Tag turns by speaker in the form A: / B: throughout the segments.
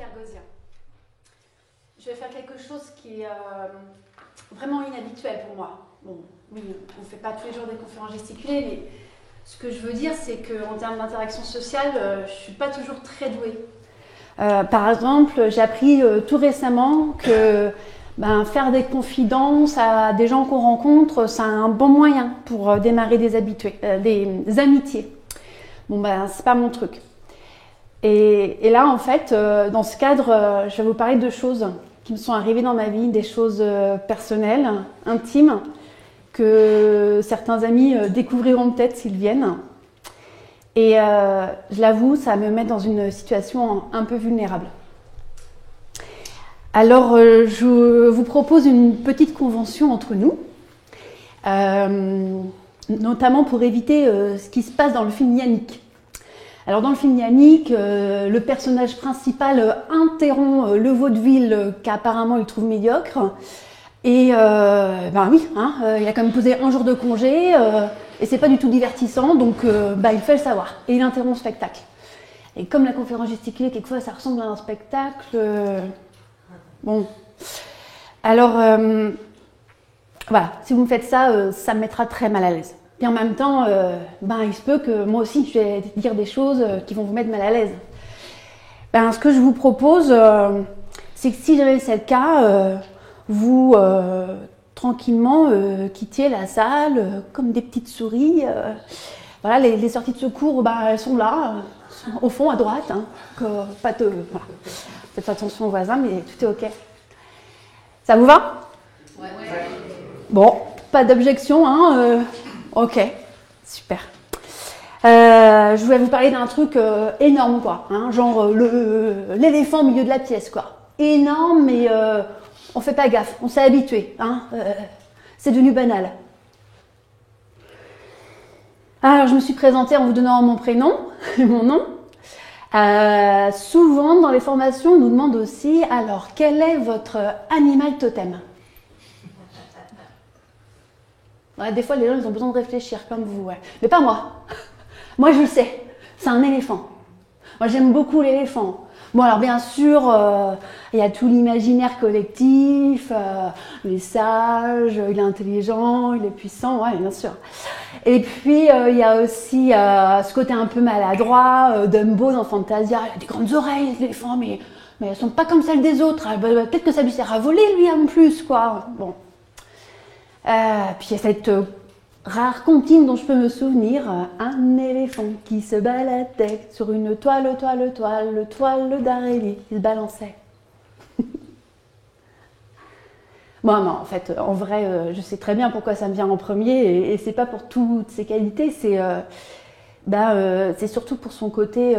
A: Gagosian. Je vais faire quelque chose qui est vraiment inhabituel pour moi. Bon, oui, on ne fait pas tous les jours des conférences gesticulées, mais ce que je veux dire, c'est qu'en termes d'interaction sociale, je ne suis pas toujours très douée. Par exemple, j'ai appris tout récemment que faire des confidences à des gens qu'on rencontre, c'est un bon moyen pour démarrer des amitiés. Bon, c'est pas mon truc. Et là, en fait, dans ce cadre, je vais vous parler de choses qui me sont arrivées dans ma vie, des choses personnelles, intimes, que certains amis découvriront peut-être s'ils viennent. Et je l'avoue, ça me met dans une situation un peu vulnérable. Alors, je vous propose une petite convention entre nous, notamment pour éviter ce qui se passe dans le film Yannick. Alors dans le film Yannick, le personnage principal interrompt le vaudeville qu'apparemment il trouve médiocre. Et il a quand même posé un jour de congé et c'est pas du tout divertissant, donc il fait le savoir. Et il interrompt le spectacle. Et comme la conférence gesticulée, quelquefois ça ressemble à un spectacle. Bon. Alors, voilà, si vous me faites ça, ça me mettra très mal à l'aise. Et en même temps, il se peut que moi aussi, je vais dire des choses qui vont vous mettre mal à l'aise. Ce que je vous propose, c'est que si jamais c'est le cas, vous, tranquillement, quittiez la salle comme des petites souris. Voilà, les sorties de secours, elles sont là, au fond, à droite. Faites attention aux voisins, mais tout est OK. Ça vous va ?
B: Ouais.
A: Bon, pas d'objection, hein OK, super. Je voulais vous parler d'un truc énorme, quoi. Genre l'éléphant au milieu de la pièce, quoi. Énorme, mais on fait pas gaffe, on s'est habitué. C'est devenu banal. Alors, je me suis présentée en vous donnant mon prénom, mon nom. Souvent, dans les formations, on nous demande aussi, alors, quel est votre animal totem ? Ouais, des fois, les gens, ils ont besoin de réfléchir, comme vous, ouais. Mais pas moi. Moi, je le sais. C'est un éléphant. Moi, j'aime beaucoup l'éléphant. Bon, alors, bien sûr, il y a tout l'imaginaire collectif. Il est sage, il est intelligent, il est puissant, ouais, bien sûr. Et puis, il y a aussi ce côté un peu maladroit, Dumbo dans Fantasia. Il a des grandes oreilles, l'éléphant, mais elles sont pas comme celles des autres. Peut-être que ça lui sert à voler, lui, en plus, quoi. Bon. Puis il y a cette rare comptine dont je peux me souvenir, un éléphant qui se baladait sur une toile d'araignée, il se balançait. Bon, non, en fait, en vrai, je sais très bien pourquoi ça me vient en premier, et c'est pas pour toutes ses qualités, c'est surtout pour son côté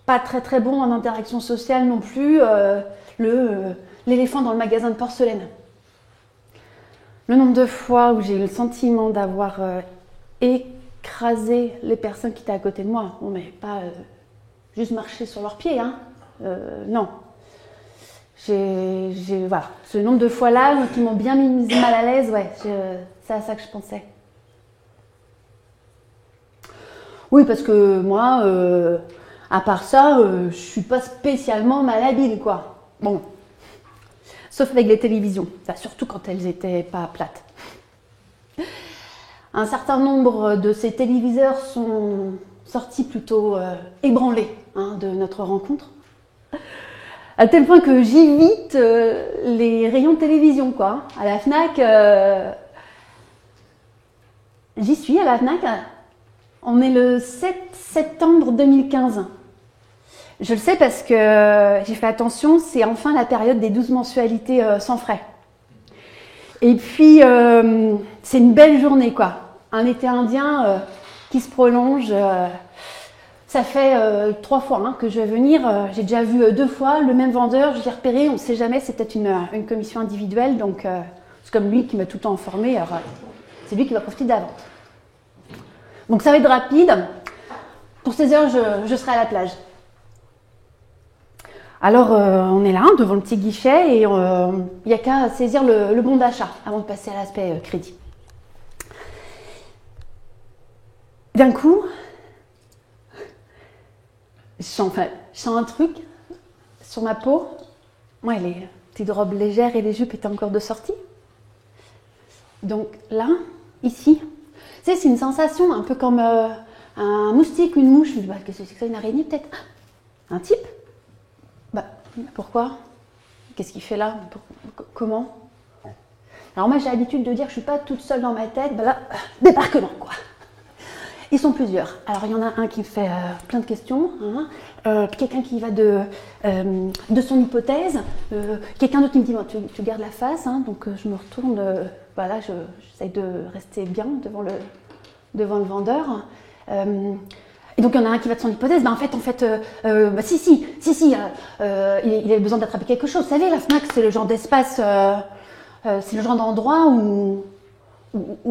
A: pas très très bon en interaction sociale non plus, l'éléphant dans le magasin de porcelaine. Le nombre de fois où j'ai eu le sentiment d'avoir écrasé les personnes qui étaient à côté de moi, bon, mais pas juste marcher sur leurs pieds, non. Voilà, ce nombre de fois-là qui m'ont bien mis mal à l'aise, ouais, c'est à ça que je pensais. Oui, parce que moi, à part ça, je suis pas spécialement malhabile, quoi. Bon. Sauf avec les télévisions, surtout quand elles n'étaient pas plates. Un certain nombre de ces téléviseurs sont sortis plutôt ébranlés de notre rencontre, à tel point que j'évite les rayons de télévision, quoi. À la Fnac, j'y suis à la Fnac, on est le 7 septembre 2015. Je le sais parce que j'ai fait attention, c'est enfin la période des 12 mensualités sans frais. Et puis, c'est une belle journée, quoi. Un été indien qui se prolonge. Ça fait 3 fois que je vais venir. J'ai déjà vu 2 fois le même vendeur, je l'ai repéré, on ne sait jamais, c'est peut-être une commission individuelle. Donc, c'est comme lui qui m'a tout le temps informé. Alors, c'est lui qui va profiter de la vente. Donc, ça va être rapide. Pour 16 heures, je serai à la plage. Alors, on est là, devant le petit guichet, et il n'y a qu'à saisir le bon d'achat avant de passer à l'aspect crédit. D'un coup, Je sens un truc sur ma peau. Moi, les petites robes légères et les jupes étaient encore de sortie. Donc là, ici, tu sais, c'est une sensation un peu comme un moustique, une mouche. Je me dis, bah, qu'est-ce que c'est que ça, une araignée peut-être? Un type? Bah, pourquoi? Qu'est-ce qu'il fait là? Comment? Alors moi, j'ai l'habitude de dire que je ne suis pas toute seule dans ma tête. Bah là, débarquement, quoi. Ils sont plusieurs. Alors, il y en a un qui me fait plein de questions, hein. Quelqu'un qui va de son hypothèse, quelqu'un d'autre qui me dit, tu gardes la face, hein. Donc je me retourne, voilà, j'essaye de rester bien devant le vendeur. Et donc, il y en a un qui va de son hypothèse, bah, en fait, bah, si, il a besoin d'attraper quelque chose. Vous savez, la FNAC, c'est le genre d'espace, c'est le genre d'endroit où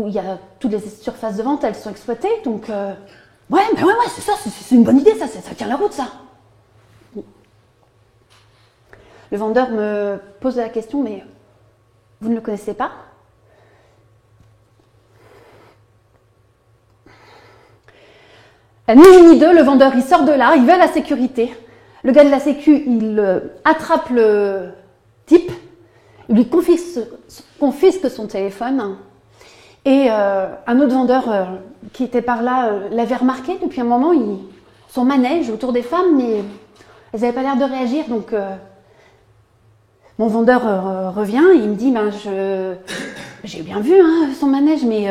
A: il y a toutes les surfaces de vente, elles sont exploitées, donc ouais, c'est ça, c'est une bonne idée, ça tient la route, ça. Le vendeur me pose la question, mais vous ne le connaissez pas? Ni une ni deux, le vendeur il sort de là, il va à la sécurité. Le gars de la sécu, il attrape le type, il lui confisque son téléphone. Et un autre vendeur qui était par là l'avait remarqué depuis un moment, son manège autour des femmes, mais elles n'avaient pas l'air de réagir. Donc mon vendeur revient et il me dit, ben, j'ai bien vu hein, son manège, mais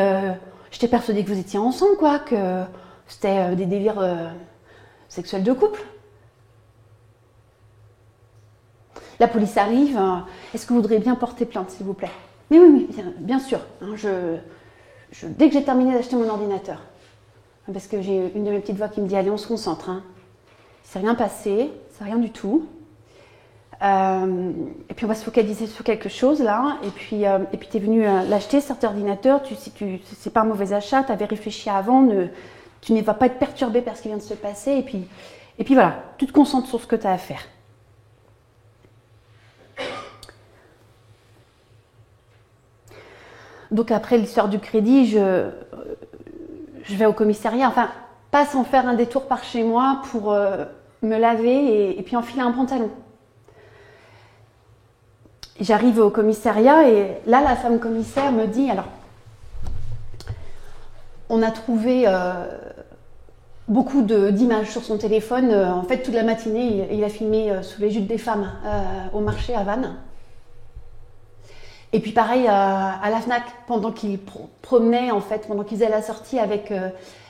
A: j'étais persuadée que vous étiez ensemble, quoi, que c'était des délires sexuels de couple. La police arrive. Est-ce que vous voudriez bien porter plainte, s'il vous plaît? Mais oui, bien sûr. Hein, dès que j'ai terminé d'acheter mon ordinateur, parce que j'ai une de mes petites voix qui me dit, allez, on se concentre. Hein. Il ne s'est rien passé, c'est rien du tout. Et puis on va se focaliser sur quelque chose là. Et puis tu es venu l'acheter, cet ordinateur. C'est pas un mauvais achat, tu avais réfléchi avant. Tu ne vas pas être perturbé par ce qui vient de se passer. Et puis voilà, tu te concentres sur ce que tu as à faire. Donc après l'histoire du crédit, je vais au commissariat, enfin pas sans faire un détour par chez moi pour me laver et puis enfiler un pantalon. J'arrive au commissariat et là la femme commissaire me dit, alors on a trouvé beaucoup d'images sur son téléphone. En fait toute la matinée il a filmé sous les jupes des femmes au marché à Vannes. Et puis pareil à la FNAC, pendant qu'il promenait, en fait, pendant qu'il faisait la sortie avec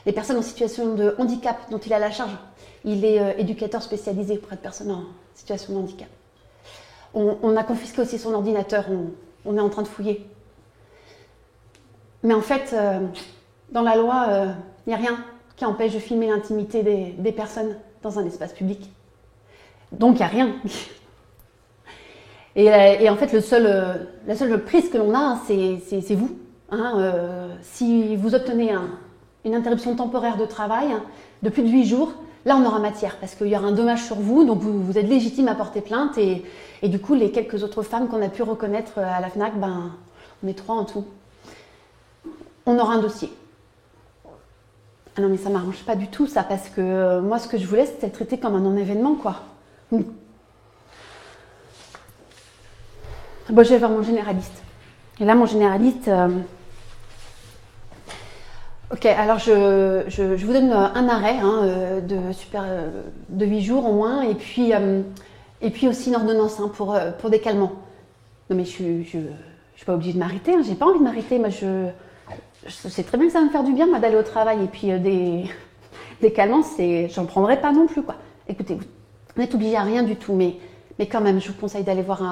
A: les personnes en situation de handicap dont il a la charge. Il est éducateur spécialisé auprès de personnes en situation de handicap. On a confisqué aussi son ordinateur, on est en train de fouiller. Mais en fait, dans la loi, il n'y a rien qui empêche de filmer l'intimité des personnes dans un espace public. Donc il n'y a rien. Et en fait, la seule prise que l'on a, c'est vous. Hein, si vous obtenez une interruption temporaire de travail de plus de 8 jours, là on aura matière parce qu'il y aura un dommage sur vous, donc vous êtes légitime à porter plainte et du coup les quelques autres femmes qu'on a pu reconnaître à la FNAC, ben, on est 3 en tout. On aura un dossier. Ah non mais ça m'arrange pas du tout ça parce que moi ce que je voulais c'était être traité comme un non-événement quoi. Bon, je vais voir mon généraliste. Et là, mon généraliste... Ok, alors je vous donne un arrêt hein, de 8 jours au moins, et puis aussi une ordonnance hein, pour des calmants. Non mais je suis pas obligée de m'arrêter, hein, j'ai pas envie de m'arrêter. Moi, je sais très bien que ça va me faire du bien moi, d'aller au travail, et puis des calmants, j'en prendrai pas non plus. Quoi. Écoutez, vous n'êtes obligé à rien du tout, mais quand même, je vous conseille d'aller voir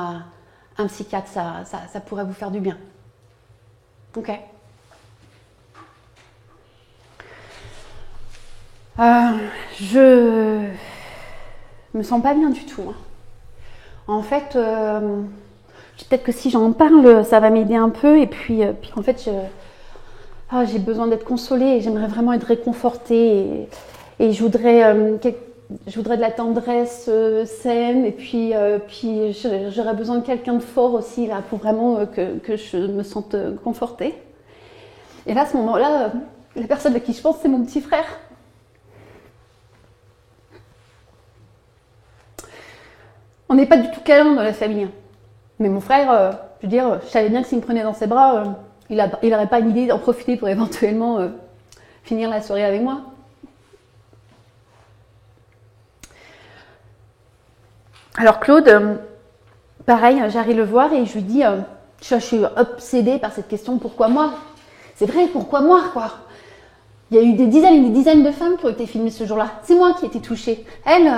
A: un psychiatre, ça pourrait vous faire du bien. Ok. Je me sens pas bien du tout. Hein. En fait, peut-être que si j'en parle, ça va m'aider un peu. Et puis en fait, j'ai besoin d'être consolée et j'aimerais vraiment être réconfortée. Et je voudrais de la tendresse saine et puis j'aurais besoin de quelqu'un de fort aussi là pour vraiment que je me sente confortée. Et là, à ce moment-là, la personne à qui je pense, c'est mon petit frère. On n'est pas du tout câlin dans la famille. Mais mon frère, je veux dire, je savais bien que s'il me prenait dans ses bras, il n'aurait pas l'idée d'en profiter pour éventuellement finir la soirée avec moi. Alors Claude, pareil, j'arrive le voir et je lui dis, je suis obsédée par cette question, pourquoi moi? C'est vrai, pourquoi moi, quoi? Il y a eu des dizaines et des dizaines de femmes qui ont été filmées ce jour-là. C'est moi qui ai été touchée. Elles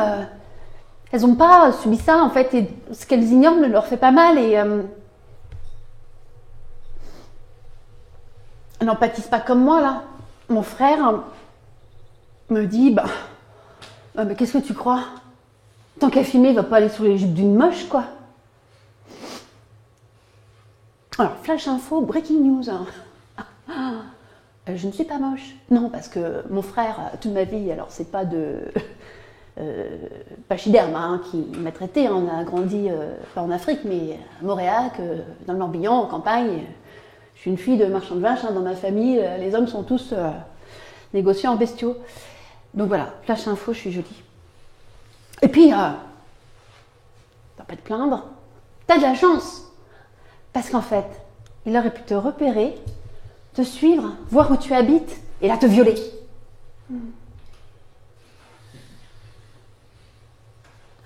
A: n'ont pas subi ça, en fait, et ce qu'elles ignorent ne leur fait pas mal, et elles n'en pâtissent pas comme moi, là. Mon frère me dit, mais qu'est-ce que tu crois? Tant qu'à filmer, il va pas aller sur les jupes d'une moche, quoi. Alors, flash info, breaking news. Je ne suis pas moche. Non, parce que mon frère, toute ma vie, alors c'est pas de pachyderme qui m'a traité. On a grandi, pas en Afrique, mais à Moréac, dans le Morbihan, en campagne. Je suis une fille de marchand de vaches. Dans ma famille, les hommes sont tous négociants en bestiaux. Donc voilà, flash info, je suis jolie. Et puis, t'as pas te plaindre, t'as de la chance. Parce qu'en fait, il aurait pu te repérer, te suivre, voir où tu habites, et là te violer.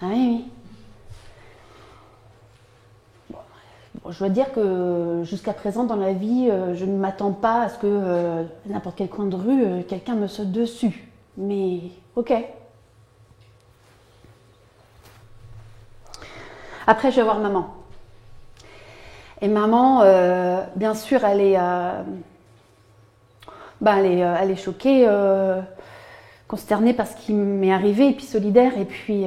A: Ah oui, oui. Bon, je dois dire que jusqu'à présent dans la vie, je ne m'attends pas à ce que n'importe quel coin de rue, quelqu'un me saute dessus. Mais ok. Après, je vais voir maman. Et maman, bien sûr, elle est choquée, consternée par ce qui m'est arrivé, et puis solidaire, et puis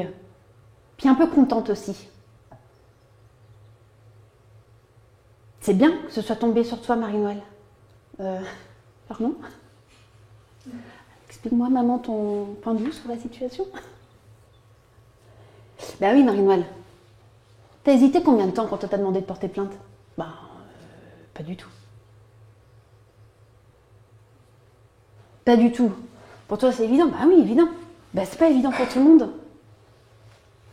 A: un peu contente aussi. C'est bien que ce soit tombé sur toi, Marie-Noël. Pardon? Explique-moi, maman, ton point de vue sur la situation. Ben oui, Marie-Noël. T'as hésité combien de temps quand on t'a demandé de porter plainte? Pas du tout. Pas du tout. Pour toi, c'est évident? Bah oui, évident. C'est pas évident pour tout le monde.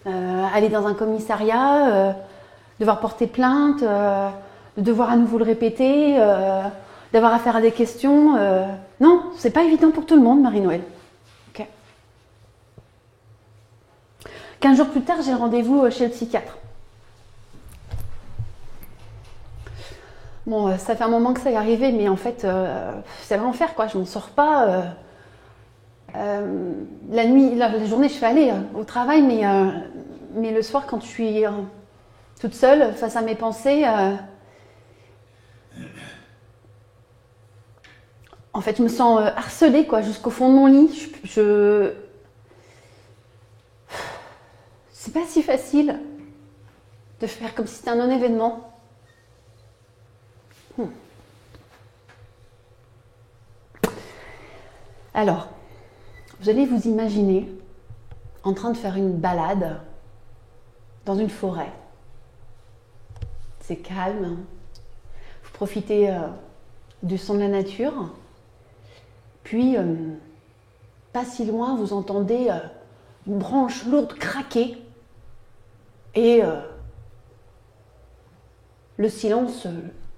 A: Aller dans un commissariat, devoir porter plainte, de devoir à nouveau le répéter, d'avoir affaire à des questions. Non, c'est pas évident pour tout le monde, Marie-Noël. Ok. 15 jours plus tard, j'ai le rendez-vous chez le psychiatre. Bon, ça fait un moment que ça y est arrivé, mais en fait, c'est l'enfer, quoi. Je m'en sors pas. La nuit, la journée, je fais aller au travail, mais le soir, quand je suis toute seule, face à mes pensées, en fait, je me sens harcelée, quoi, jusqu'au fond de mon lit. C'est pas si facile de faire comme si c'était un non-événement. Alors, vous allez vous imaginer en train de faire une balade dans une forêt. C'est calme. Vous profitez du son de la nature. Puis, pas si loin, vous entendez une branche lourde craquer. Et le silence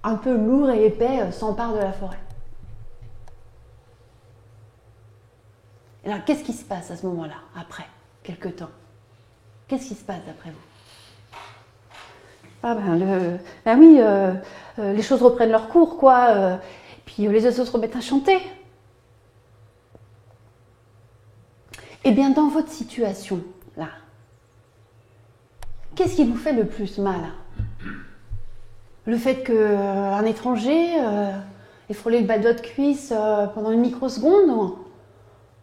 A: un peu lourd et épais s'empare de la forêt. Alors, qu'est-ce qui se passe à ce moment-là, après, quelque temps? Qu'est-ce qui se passe d'après vous? Les choses reprennent leur cours, quoi. Puis les oiseaux se remettent à chanter. Eh bien, dans votre situation, là, qu'est-ce qui vous fait le plus mal? Le fait qu'un étranger ait frôlé le bas de votre cuisse pendant une microseconde?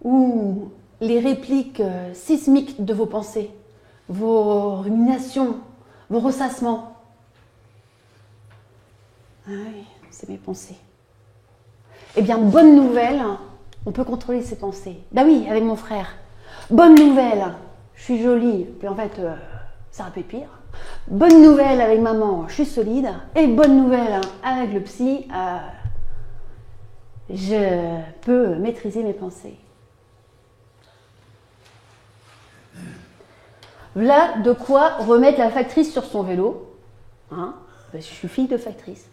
A: Ou les répliques sismiques de vos pensées, vos ruminations, vos ressassements? Ah oui, c'est mes pensées. Eh bien, bonne nouvelle, on peut contrôler ses pensées. Ben oui, avec mon frère. Bonne nouvelle, je suis jolie, puis en fait, ça aurait pu être pire. Bonne nouvelle avec maman, je suis solide. Et bonne nouvelle avec le psy, je peux maîtriser mes pensées. Voilà de quoi remettre la factrice sur son vélo. Hein, je suis fille de factrice.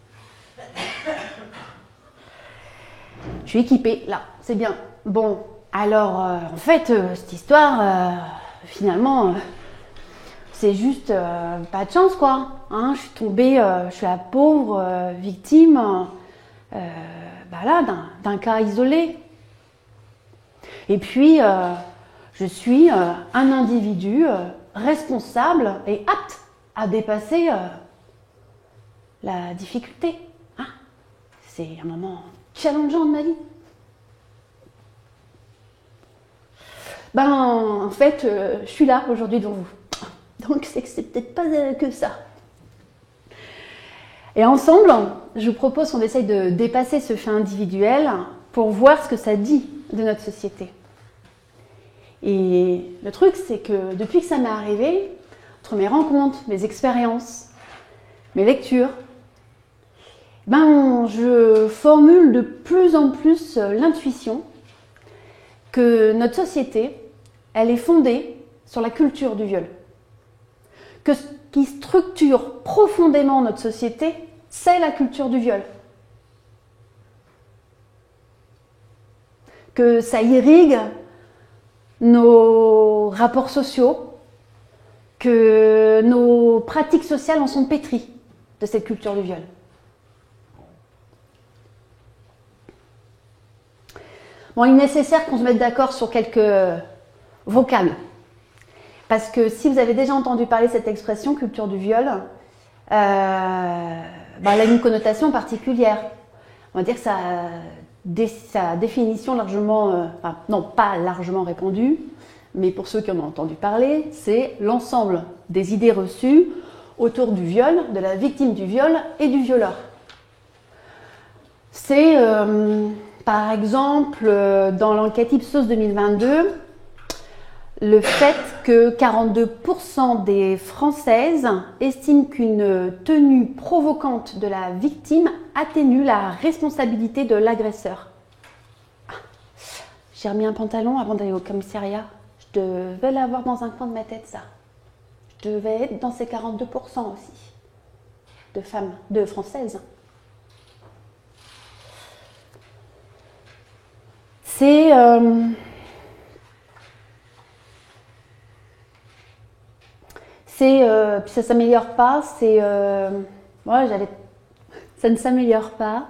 A: Je suis équipée, là, c'est bien. Bon, alors, en fait, cette histoire, finalement, c'est juste pas de chance, quoi. Hein, je suis tombée, je suis la pauvre victime là, d'un cas isolé. Et puis, je suis un individu responsable et apte à dépasser la difficulté. Hein, c'est un moment challengeant de ma vie. En fait, je suis là aujourd'hui devant vous. Donc, c'est que c'est peut-être pas que ça. Et ensemble, je vous propose qu'on essaye de dépasser ce fait individuel pour voir ce que ça dit de notre société. Et le truc, c'est que depuis que ça m'est arrivé, entre mes rencontres, mes expériences, mes lectures, je formule de plus en plus l'intuition que notre société, elle est fondée sur la culture du viol. Que ce qui structure profondément notre société, c'est la culture du viol. Que ça irrigue nos rapports sociaux, que nos pratiques sociales en sont pétries de cette culture du viol. Bon, il est nécessaire qu'on se mette d'accord sur quelques vocables. Parce que si vous avez déjà entendu parler de cette expression, culture du viol, elle a une connotation particulière. On va dire que sa définition largement, non pas largement répandue, mais pour ceux qui en ont entendu parler, c'est l'ensemble des idées reçues autour du viol, de la victime du viol et du violeur. C'est par exemple dans l'enquête Ipsos 2022, le fait que 42% des Françaises estiment qu'une tenue provocante de la victime atténue la responsabilité de l'agresseur. J'ai remis un pantalon avant d'aller au commissariat. Je devais l'avoir dans un coin de ma tête, ça. Je devais être dans ces 42% aussi de femmes, de Françaises. Puis ça s'améliore pas, ça ne s'améliore pas.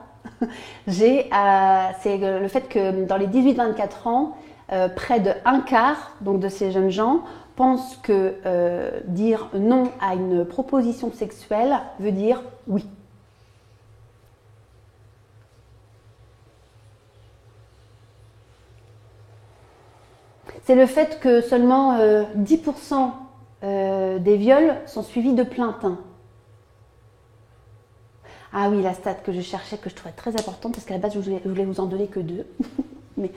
A: C'est le fait que dans les 18-24 ans, près de un quart donc, de ces jeunes gens pensent que dire non à une proposition sexuelle veut dire oui. C'est le fait que seulement 10% des viols sont suivis de plaintes. Ah oui, la stat que je cherchais, que je trouvais très importante, parce qu'à la base, je voulais vous en donner que 2. Mais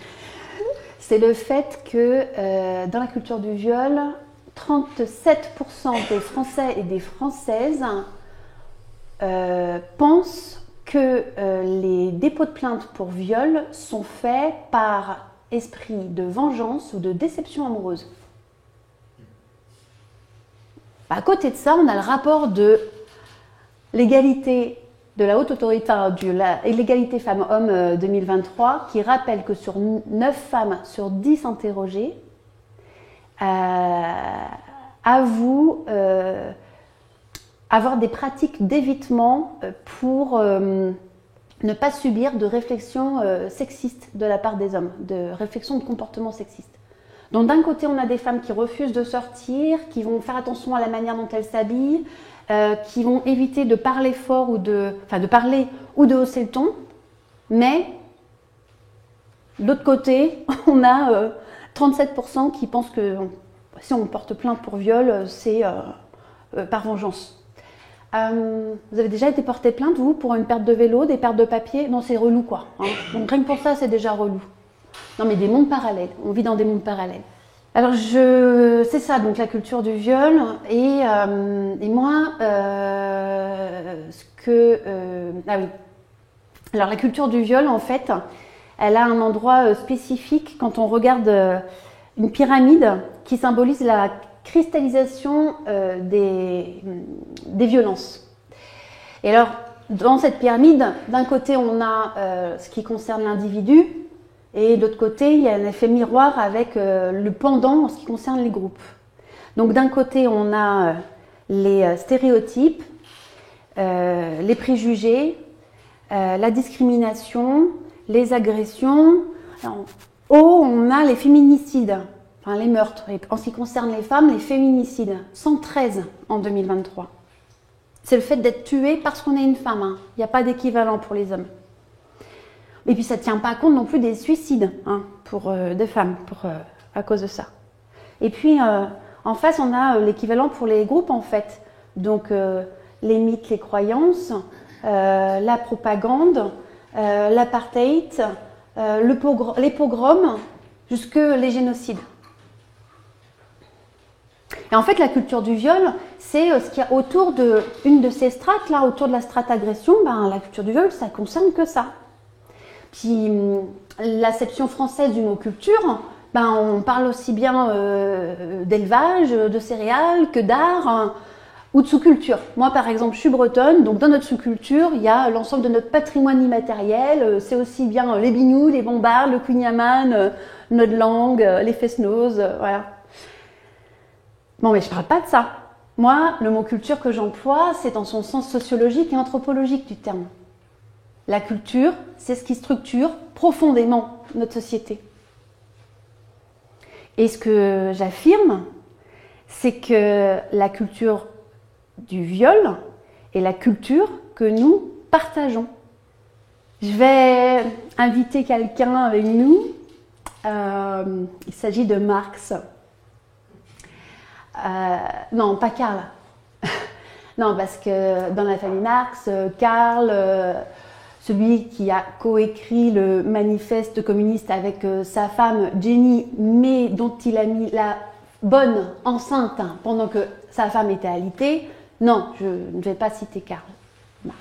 A: c'est le fait que dans la culture du viol, 37% des Français et des Françaises pensent que les dépôts de plainte pour viol sont faits par esprit de vengeance ou de déception amoureuse. À côté de ça, on a le rapport de l'égalité de la haute autorité, l'égalité femmes-hommes 2023, qui rappelle que sur 9 femmes sur 10 interrogées avouent avoir des pratiques d'évitement pour ne pas subir de réflexions sexistes de la part des hommes, de réflexions de comportement sexiste. Donc d'un côté, on a des femmes qui refusent de sortir, qui vont faire attention à la manière dont elles s'habillent, qui vont éviter de parler fort ou de parler ou de hausser le ton. Mais de l'autre côté, on a 37% qui pensent que si on porte plainte pour viol, c'est par vengeance. Vous avez déjà été porté plainte, vous, pour une perte de vélo, des pertes de papier? Non, c'est relou, quoi. Hein. Donc rien que pour ça, c'est déjà relou. Non, mais des mondes parallèles. On vit dans des mondes parallèles. Alors, c'est ça, donc la culture du viol. Et moi, ah oui. Alors, la culture du viol, en fait, elle a un endroit spécifique quand on regarde une pyramide qui symbolise la cristallisation des violences. Et alors, dans cette pyramide, d'un côté, on a ce qui concerne l'individu, et de l'autre côté, il y a un effet miroir avec le pendant en ce qui concerne les groupes. Donc d'un côté, on a les stéréotypes, les préjugés, la discrimination, les agressions. En haut, on a les féminicides, enfin les meurtres. Et en ce qui concerne les femmes, les féminicides, 113 en 2023. C'est le fait d'être tué parce qu'on est une femme. Hein. Il n'y a pas d'équivalent pour les hommes. Et puis ça ne tient pas compte non plus des suicides pour des femmes à cause de ça. Et puis en face, on a l'équivalent pour les groupes en fait. Donc les mythes, les croyances, la propagande, l'apartheid, les pogroms, jusque les génocides. Et en fait, la culture du viol, c'est ce qu'il y a autour d'une de ces strates, là, autour de la strate agression. La culture du viol, ça ne concerne que ça. Puis l'acception française du mot culture, on parle aussi bien d'élevage, de céréales que d'art ou de sous-culture. Moi, par exemple, je suis bretonne, donc dans notre sous-culture, il y a l'ensemble de notre patrimoine immatériel. C'est aussi bien les bignous, les bombards, le kouign-amann, notre langue, les fest-noz, voilà. Bon, mais je ne parle pas de ça. Moi, le mot culture que j'emploie, c'est dans son sens sociologique et anthropologique du terme. La culture, c'est ce qui structure profondément notre société. Et ce que j'affirme, c'est que la culture du viol est la culture que nous partageons. Je vais inviter quelqu'un avec nous. Il s'agit de Marx. Non, pas Karl. Non, parce que dans la famille Marx, Karl, celui qui a coécrit le manifeste communiste avec sa femme Jenny, mais dont il a mis la bonne enceinte pendant que sa femme était alitée. Non, je ne vais pas citer Karl Marx.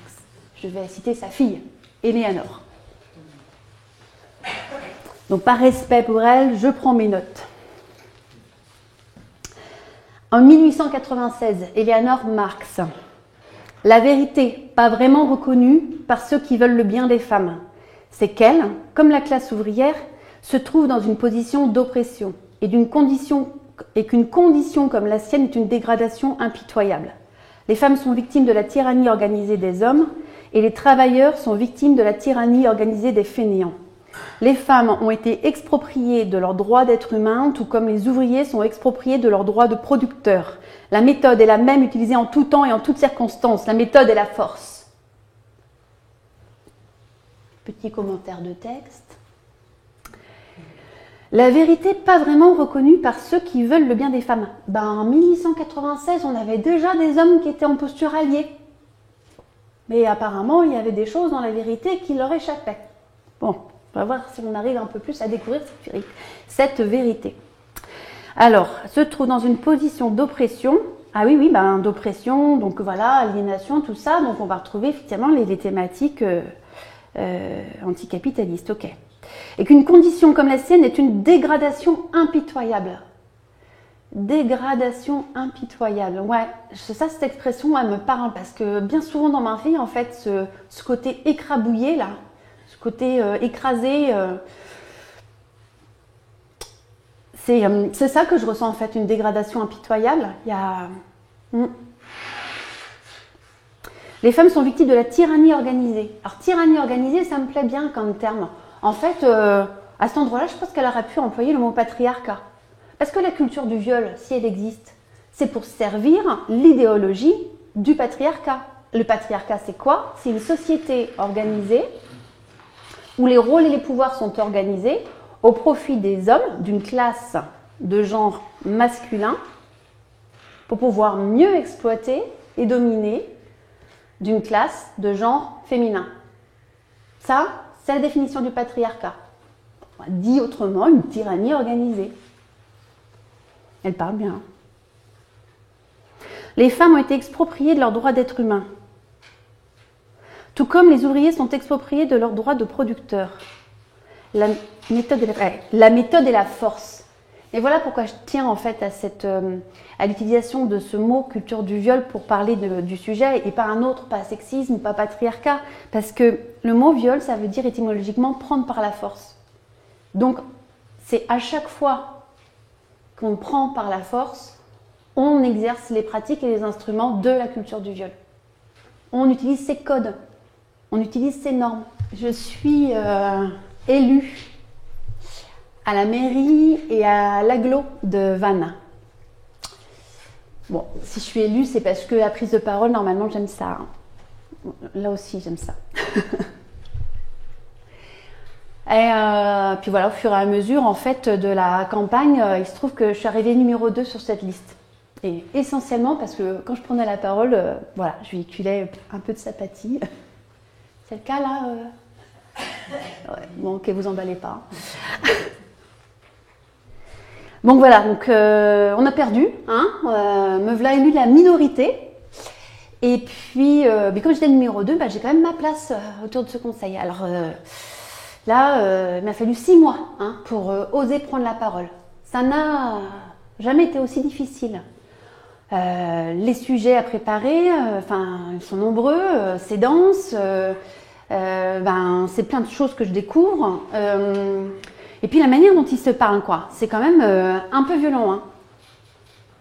A: Je vais citer sa fille, Éléanore. Donc par respect pour elle, je prends mes notes. En 1896, Éléanore Marx. La vérité, pas vraiment reconnue par ceux qui veulent le bien des femmes, c'est qu'elles, comme la classe ouvrière, se trouvent dans une position d'oppression et qu'une condition comme la sienne est une dégradation impitoyable. Les femmes sont victimes de la tyrannie organisée des hommes et les travailleurs sont victimes de la tyrannie organisée des fainéants. Les femmes ont été expropriées de leur droit d'être humain, tout comme les ouvriers sont expropriés de leur droit de producteur. La méthode est la même utilisée en tout temps et en toutes circonstances. La méthode est la force. Petit commentaire de texte. La vérité pas vraiment reconnue par ceux qui veulent le bien des femmes. En 1896, on avait déjà des hommes qui étaient en posture alliée. Mais apparemment, il y avait des choses dans la vérité qui leur échappaient. Bon, on va voir si on arrive un peu plus à découvrir cette vérité. Alors, se trouve dans une position d'oppression. Ah oui, d'oppression, donc voilà, aliénation, tout ça. Donc on va retrouver effectivement les thématiques anticapitalistes, ok. Et qu'une condition comme la sienne est une dégradation impitoyable. Dégradation impitoyable. Ouais, ça, cette expression, elle me parle parce que bien souvent dans ma vie, en fait, ce côté écrabouillé, là, ce côté écrasé, c'est ça que je ressens en fait, une dégradation impitoyable. Les femmes sont victimes de la tyrannie organisée. Alors tyrannie organisée, ça me plaît bien comme terme. En fait, à cet endroit-là, je pense qu'elle aurait pu employer le mot patriarcat. Parce que la culture du viol, si elle existe, c'est pour servir l'idéologie du patriarcat. Le patriarcat, c'est quoi? C'est une société organisée où les rôles et les pouvoirs sont organisés au profit des hommes d'une classe de genre masculin pour pouvoir mieux exploiter et dominer d'une classe de genre féminin. Ça, c'est la définition du patriarcat. Dit autrement, une tyrannie organisée. Elle parle bien. Les femmes ont été expropriées de leur droit d'être humain. Tout comme les ouvriers sont expropriés de leur droit de producteur. La méthode est la force. Et voilà pourquoi je tiens en fait à l'utilisation de ce mot culture du viol pour parler du sujet et pas un autre, pas sexisme, pas patriarcat. Parce que le mot viol, ça veut dire étymologiquement prendre par la force. Donc c'est à chaque fois qu'on prend par la force, on exerce les pratiques et les instruments de la culture du viol. On utilise ces codes, on utilise ces normes. Je suis élue à la mairie et à l'agglo de Vannes. Bon, si je suis élue, c'est parce que la prise de parole, normalement, j'aime ça. Là aussi, j'aime ça. Et puis voilà, au fur et à mesure, en fait, de la campagne, il se trouve que je suis arrivée numéro 2 sur cette liste. Et essentiellement parce que quand je prenais la parole, voilà, je véhiculais un peu de sympathie. C'est le cas là ouais, bon, ok, vous emballez pas. Donc voilà, donc, on a perdu, hein, me voilà élue de la minorité. Et puis, mais comme j'étais numéro 2, j'ai quand même ma place autour de ce conseil. Alors là, il m'a fallu 6 mois hein, pour oser prendre la parole. Ça n'a jamais été aussi difficile. Les sujets à préparer, ils sont nombreux, c'est dense, c'est plein de choses que je découvre. Et puis la manière dont ils se parlent, quoi, c'est quand même un peu violent. Hein.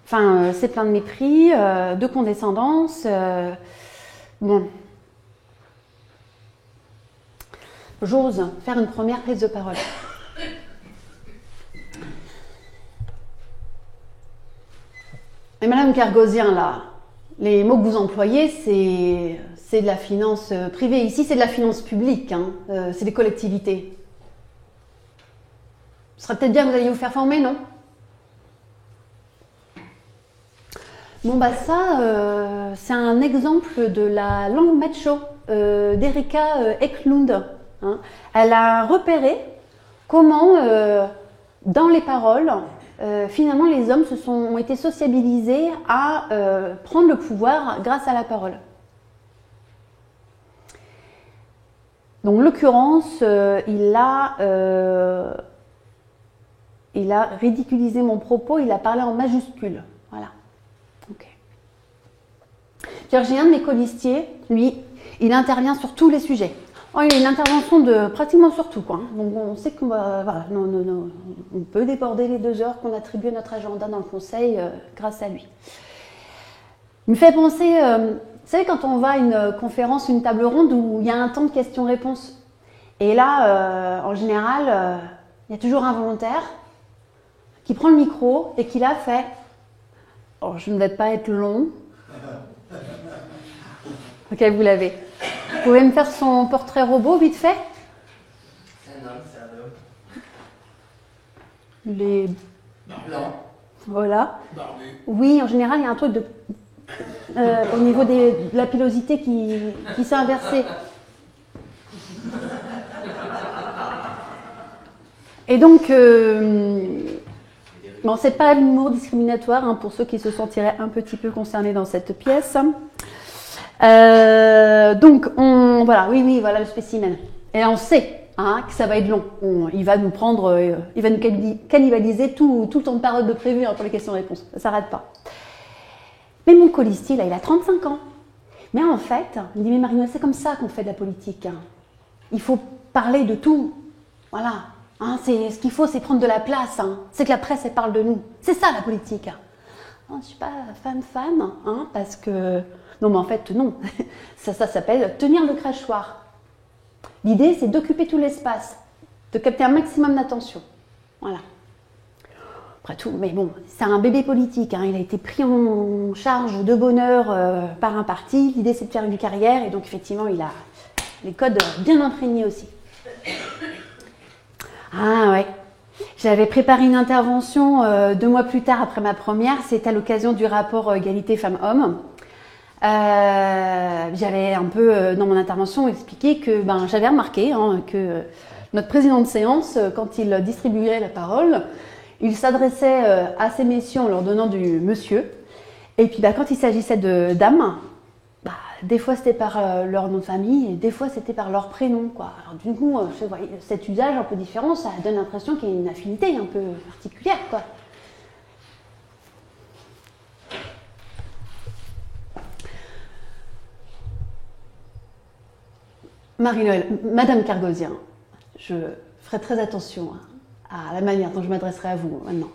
A: Enfin, c'est plein de mépris, de condescendance. Bon. J'ose faire une première prise de parole. Et Madame Kergosien, là, les mots que vous employez, c'est de la finance privée. Ici, c'est de la finance publique, hein. C'est des collectivités. Ce serait peut-être bien que vous alliez vous faire former, non? Bon, ça, c'est un exemple de la langue macho d'Erika Eklund. Hein. Elle a repéré comment, dans les paroles, finalement, les hommes ont été sociabilisés à prendre le pouvoir grâce à la parole. Donc, en l'occurrence, il a ridiculisé mon propos, il a parlé en majuscule. Voilà. Ok. J'ai un de mes colistiers, lui, il intervient sur tous les sujets. Oh, il a une intervention de pratiquement sur tout, quoi. Donc on sait qu'on voilà, on peut déborder les 2 heures qu'on attribue à notre agenda dans le conseil grâce à lui. Il me fait penser, vous savez, quand on va à une conférence, une table ronde où il y a un temps de questions-réponses. Et là, en général, il y a toujours un volontaire qui prend le micro et qui l'a fait. Oh, je ne vais pas être long. Ok, vous l'avez. Vous pouvez me faire son portrait robot, vite fait?
B: C'est un homme, c'est un homme.
A: Les...
B: Blanc.
A: Voilà.
B: Barbu.
A: Oui, en général, il y a un truc au niveau de la pilosité qui s'est inversé. Et donc, bon, c'est pas l'humour discriminatoire hein, pour ceux qui se sentiraient un petit peu concernés dans cette pièce. Donc, voilà, oui, voilà le spécimen. Et on sait hein, que ça va être long. Il va nous prendre, il va nous cannibaliser tout le temps de parole de prévu hein, pour les questions-réponses. Ça ne s'arrête pas. Mais mon colistier, là, il a 35 ans. Mais en fait, il me dit, mais Marina, c'est comme ça qu'on fait de la politique. Hein. Il faut parler de tout. Voilà. Hein, ce qu'il faut, c'est prendre de la place. Hein. C'est que la presse, elle parle de nous. C'est ça, la politique. Hein. Non, je ne suis pas femme, hein, parce que... Non, mais en fait, non. Ça s'appelle tenir le crachoir. L'idée, c'est d'occuper tout l'espace, de capter un maximum d'attention. Voilà. Après tout, mais bon, c'est un bébé politique. Hein. Il a été pris en charge de bonne heure par un parti. L'idée, c'est de faire une carrière. Et donc, effectivement, il a les codes bien imprégnés aussi. Ah ouais. J'avais préparé une intervention 2 mois plus tard après ma première. C'était à l'occasion du rapport égalité femmes-hommes. J'avais un peu dans mon intervention expliqué que j'avais remarqué hein, que notre président de séance, quand il distribuait la parole, il s'adressait à ces messieurs en leur donnant du monsieur. Et puis quand il s'agissait de dames, des fois c'était par leur nom de famille et des fois c'était par leur prénom, quoi. Alors du coup, cet usage un peu différent, ça donne l'impression qu'il y a une affinité un peu particulière, quoi. Marie-Noël, Madame Cargosien, je ferai très attention à la manière dont je m'adresserai à vous maintenant.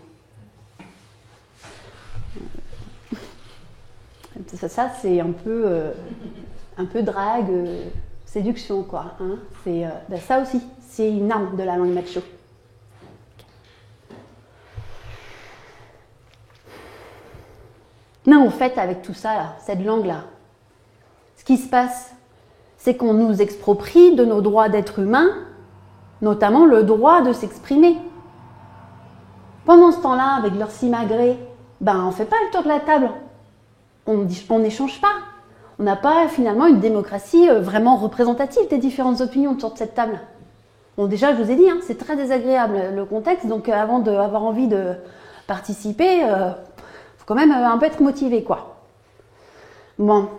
A: Ça c'est un peu drague, séduction, quoi. Hein. Ça aussi, c'est une arme de la langue macho. Non, en fait, avec tout ça, là, cette langue-là, ce qui se passe, c'est qu'on nous exproprie de nos droits d'être humain, notamment le droit de s'exprimer. Pendant ce temps-là, avec leur simagrée, on ne fait pas le tour de la table. On n'échange pas. On n'a pas finalement une démocratie vraiment représentative des différentes opinions autour de cette table. Bon, déjà, je vous ai dit, hein, c'est très désagréable le contexte, donc avant d'avoir envie de participer, faut quand même un peu être motivé, quoi. Bon.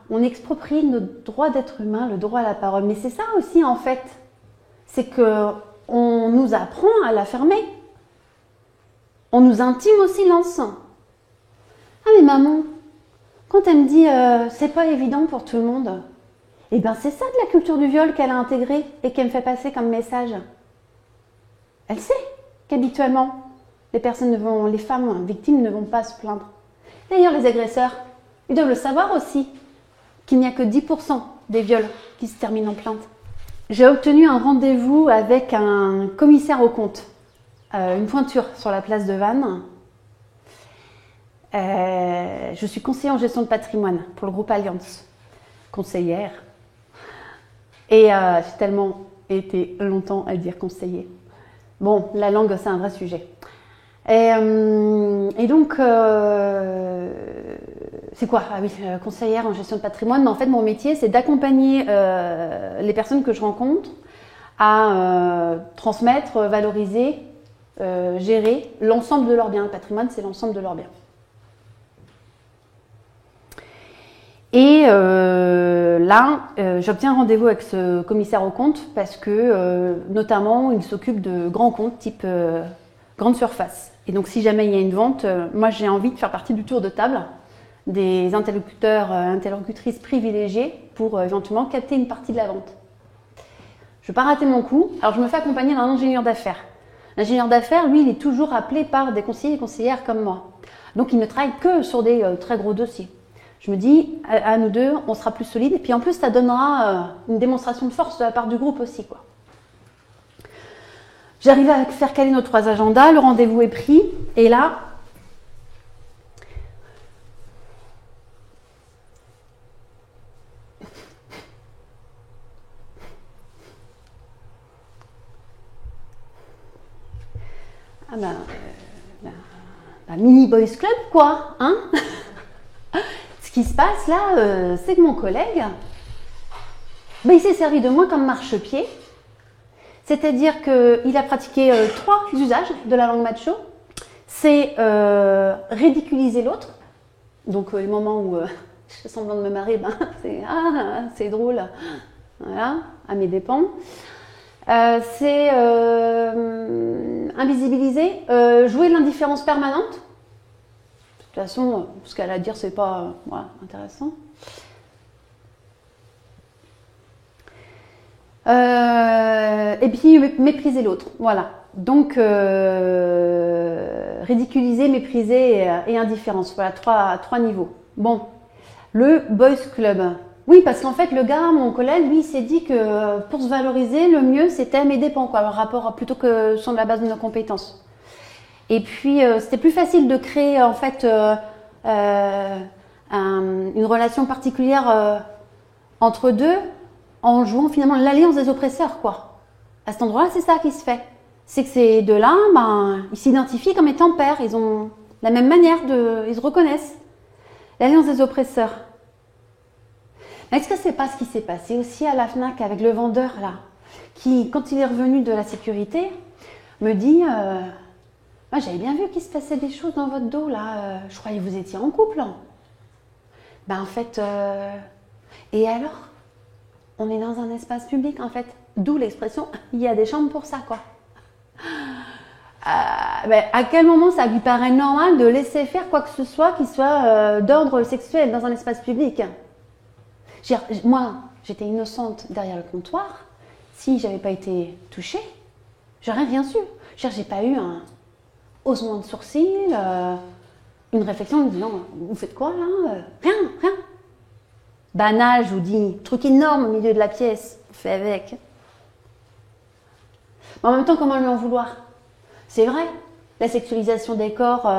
A: On exproprie notre droit d'être humain, le droit à la parole. Mais c'est ça aussi, en fait. C'est qu'on nous apprend à la fermer. On nous intime au silence. Ah mais maman, quand elle me dit c'est pas évident pour tout le monde, eh bien c'est ça de la culture du viol qu'elle a intégrée et qu'elle me fait passer comme message. Elle sait qu'habituellement, les femmes victimes ne vont pas se plaindre. D'ailleurs, les agresseurs, ils doivent le savoir aussi, qu'il n'y a que 10% des viols qui se terminent en plainte. J'ai obtenu un rendez-vous avec un commissaire aux comptes, une pointure sur la place de Vannes. Je suis conseillère en gestion de patrimoine pour le groupe Alliance, conseillère. Et j'ai tellement été longtemps à dire conseiller. Bon, la langue, c'est un vrai sujet. Et donc, c'est quoi? Ah oui, conseillère en gestion de patrimoine. Mais en fait, mon métier, c'est d'accompagner les personnes que je rencontre à transmettre, valoriser, gérer l'ensemble de leurs biens. Le patrimoine, c'est l'ensemble de leurs biens. Et là, j'obtiens un rendez-vous avec ce commissaire aux comptes parce que, notamment, il s'occupe de grands comptes type grande surface. Et donc, si jamais il y a une vente, moi, j'ai envie de faire partie du tour de table des interlocutrices privilégiées pour éventuellement capter une partie de la vente. Je ne veux pas rater mon coup, alors je me fais accompagner d'un ingénieur d'affaires. L'ingénieur d'affaires, lui, il est toujours appelé par des conseillers et conseillères comme moi. Donc, il ne travaille que sur des très gros dossiers. Je me dis, à nous deux, on sera plus solides. Et puis en plus, ça donnera une démonstration de force de la part du groupe aussi, quoi. J'arrive à faire caler nos 3 agendas, le rendez-vous est pris. Et là, mini boys club, quoi, hein. Ce qui se passe là, c'est que mon collègue, il s'est servi de moi comme marchepied. C'est-à-dire qu'il a pratiqué 3 usages de la langue macho. C'est ridiculiser l'autre. Donc les moments où je fais semblant de me marrer, c'est drôle, voilà, à mes dépens. C'est invisibiliser, jouer de l'indifférence permanente. De toute façon, ce qu'elle a à dire, c'est pas intéressant. Et puis mépriser l'autre, voilà. Donc ridiculiser, mépriser et indifférence, voilà, trois niveaux. Bon, le boys club. Oui, parce qu'en fait, le gars, mon collègue, lui, il s'est dit que pour se valoriser, le mieux, c'était à mes dépens, quoi, le rapport plutôt que sur la base de nos compétences. Et puis, c'était plus facile de créer, en fait, une relation particulière entre deux en jouant finalement l'alliance des oppresseurs, quoi. À cet endroit-là, c'est ça qui se fait. C'est que ces deux-là, ils s'identifient comme étant pairs. Ils ont la même manière ils se reconnaissent. L'alliance des oppresseurs. Mais est-ce que c'est pas ce qui s'est passé aussi à la FNAC avec le vendeur, là, qui, quand il est revenu de la sécurité, me dit j'avais bien vu qu'il se passait des choses dans votre dos, là. Je croyais que vous étiez en couple. Ben en fait, et alors? On est dans un espace public en fait. D'où l'expression, il y a des chambres pour ça quoi. Ben, à quel moment ça lui paraît normal de laisser faire quoi que ce soit qui soit d'ordre sexuel dans un espace public? Moi, j'étais innocente derrière le comptoir. Si j'avais pas été touchée, j'aurais rien su. J'ai pas eu un haussement de sourcil, une réflexion en me disant vous faites quoi là? Rien. Banal, je vous dis, truc énorme au milieu de la pièce, on fait avec. Mais en même temps, comment lui en vouloir? C'est vrai, la sexualisation des corps,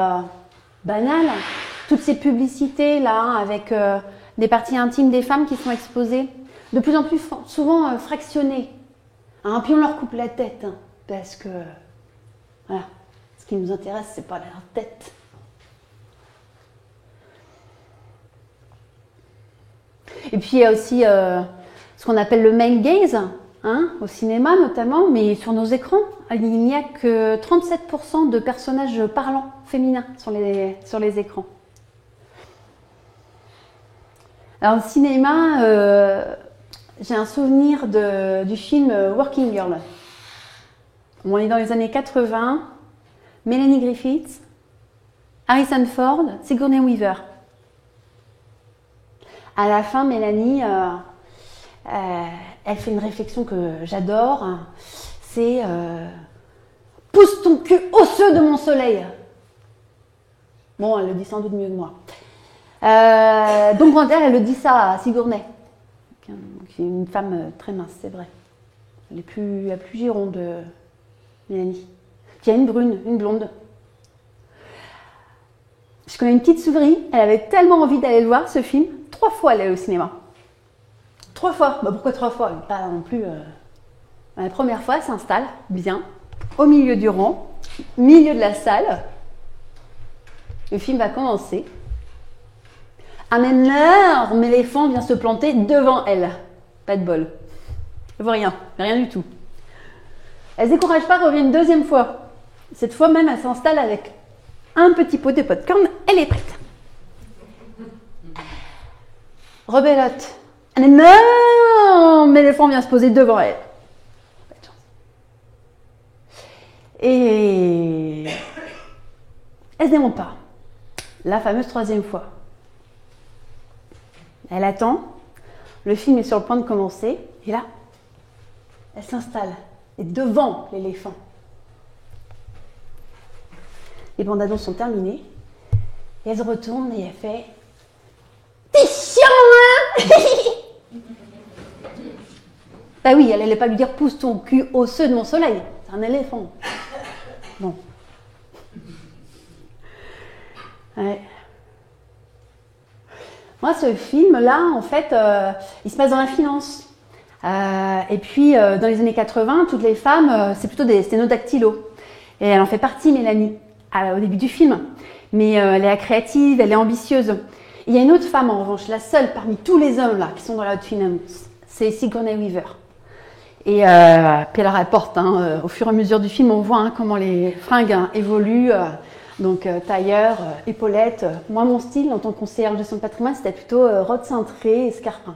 A: banale, toutes ces publicités là, avec des parties intimes des femmes qui sont exposées, de plus en plus souvent fractionnées. Hein, puis on leur coupe la tête, hein, parce que, voilà, ce qui nous intéresse, c'est pas leur tête. Et puis il y a aussi ce qu'on appelle le male gaze, hein, au cinéma notamment, mais sur nos écrans, il n'y a que 37% de personnages parlants féminins sur les écrans. Alors au cinéma, j'ai un souvenir du film Working Girl. On est dans les années 80, Melanie Griffith, Harrison Ford, Sigourney Weaver. À la fin, Mélanie, elle fait une réflexion que j'adore, c'est pousse ton cul osseux de mon soleil. Bon, elle le dit sans doute mieux que moi. Donc elle le dit ça à Sigourney, qui est une femme très mince, c'est vrai. Elle est la plus gironde, Mélanie. Puis il y a une brune, une blonde. Je connais une petite souris, elle avait tellement envie d'aller le voir, ce film. 3 fois elle est au cinéma. 3 fois. Bah pourquoi 3 fois? Pas non plus. La première fois, elle s'installe bien, au milieu du rang, milieu de la salle. Le film va commencer. Un énorme éléphant vient se planter devant elle. Pas de bol. Elle voit rien du tout. Elle ne se décourage pas, elle revient une deuxième fois. Cette fois même, elle s'installe avec un petit pot de popcorn. Elle est prête. Rebelote. Un énorme éléphant vient se poser devant elle. Et elle ne se démonte pas. La fameuse 3e fois. Elle attend. Le film est sur le point de commencer. Et là, elle s'installe. Et devant l'éléphant. Les bandes annonces sont terminées. Et elle se retourne et elle fait... T'es chiant, hein? Bah oui, elle n'allait pas lui dire pousse ton cul osseux de mon soleil. C'est un éléphant. Bon. Ouais. Moi, ce film-là, en fait, il se passe dans la finance. Et puis, dans les années 80, toutes les femmes, c'est plutôt des sténodactylos. Et elle en fait partie, Mélanie, au début du film. Mais elle est créative, elle est ambitieuse. Il y a une autre femme, en revanche, la seule parmi tous les hommes là qui sont dans la haute finance, c'est Sigourney Weaver. Et puis elle rapporte, au fur et à mesure du film, on voit comment les fringues évoluent. Donc tailleur, épaulettes. Moi, mon style en tant que conseillère en gestion de patrimoine, c'était plutôt robe cintrée et scarpin.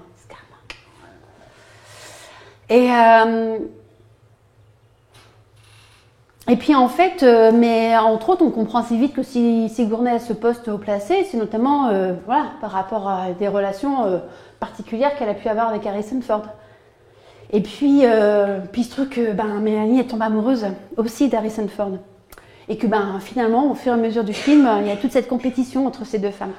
A: Et puis en fait, mais entre autres, on comprend assez vite que si Sigourney a ce poste haut placé, c'est notamment par rapport à des relations particulières qu'elle a pu avoir avec Harrison Ford. Et puis il se trouve que Mélanie elle tombe amoureuse aussi d'Harrison Ford. Et que finalement, au fur et à mesure du film, il y a toute cette compétition entre ces deux femmes.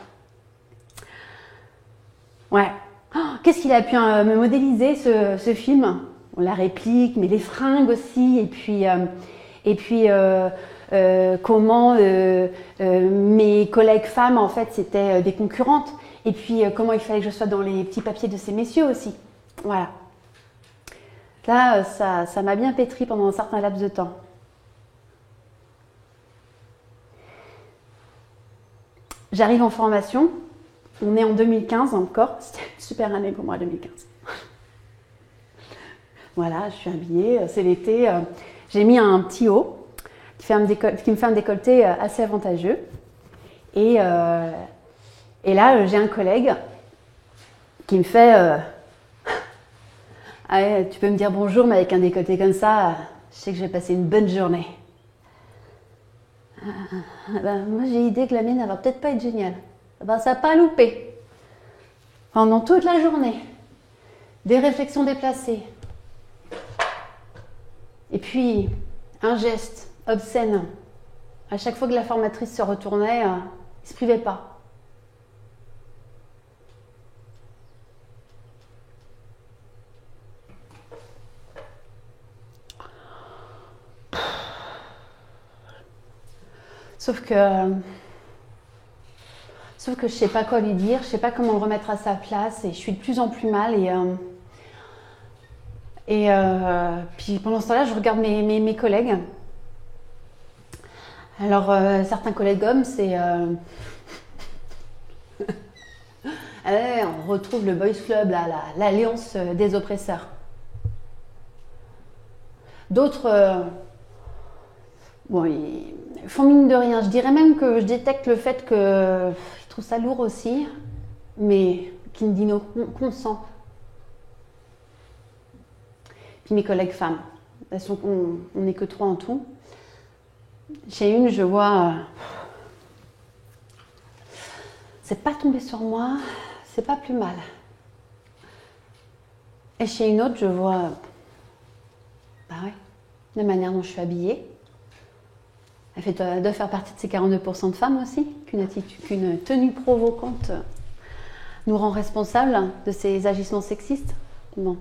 A: Ouais. Oh, qu'est-ce qu'il a pu me modéliser ce film? La réplique, mais les fringues aussi, et puis comment mes collègues femmes, en fait, c'était des concurrentes. Et puis comment il fallait que je sois dans les petits papiers de ces messieurs aussi. Voilà. Là, ça m'a bien pétri pendant un certain laps de temps. J'arrive en formation, on est en 2015 encore, c'était une super année pour moi 2015. Voilà, je suis habillée, c'est l'été, j'ai mis un petit haut qui me fait un décolleté assez avantageux. Et là, j'ai un collègue qui me fait ah ouais, tu peux me dire bonjour, mais avec un décolleté comme ça, je sais que je vais passer une bonne journée. Moi, j'ai l'idée que la mienne, elle va peut-être pas être géniale. Ça va pas louper. Pendant toute la journée, des réflexions déplacées. Et puis, un geste obscène. À chaque fois que la formatrice se retournait, il ne se privait pas. Sauf que je ne sais pas quoi lui dire, je ne sais pas comment le remettre à sa place et je suis de plus en plus mal. Puis pendant ce temps-là, je regarde mes collègues. Alors, certains collègues hommes, c'est... on retrouve le Boys Club, l'alliance des oppresseurs. D'autres... bon, ils font mine de rien. Je dirais même que je détecte le fait qu'ils trouvent ça lourd aussi, mais qui me dit non, consent. Puis mes collègues femmes, on n'est que 3 en tout. Chez une, je vois, c'est pas tombé sur moi, c'est pas plus mal. Et chez une autre, je vois, bah ouais, la manière dont je suis habillée. Elle doit faire partie de ces 42% de femmes aussi, qu'une tenue provocante nous rend responsables de ces agissements sexistes. Bon.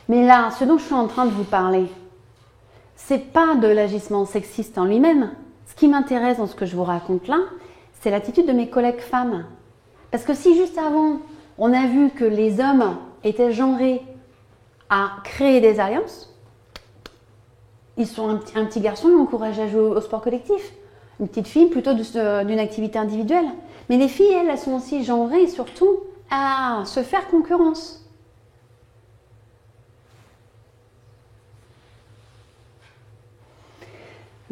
A: Mais là, ce dont je suis en train de vous parler, c'est pas de l'agissement sexiste en lui-même. Ce qui m'intéresse dans ce que je vous raconte là, c'est l'attitude de mes collègues femmes. Parce que si juste avant, on a vu que les hommes étaient genrés à créer des alliances, ils sont un petit garçon, ils encouragent à jouer au sport collectif. Une petite fille, plutôt d'une activité individuelle. Mais les filles, elles sont aussi genrées surtout à se faire concurrence.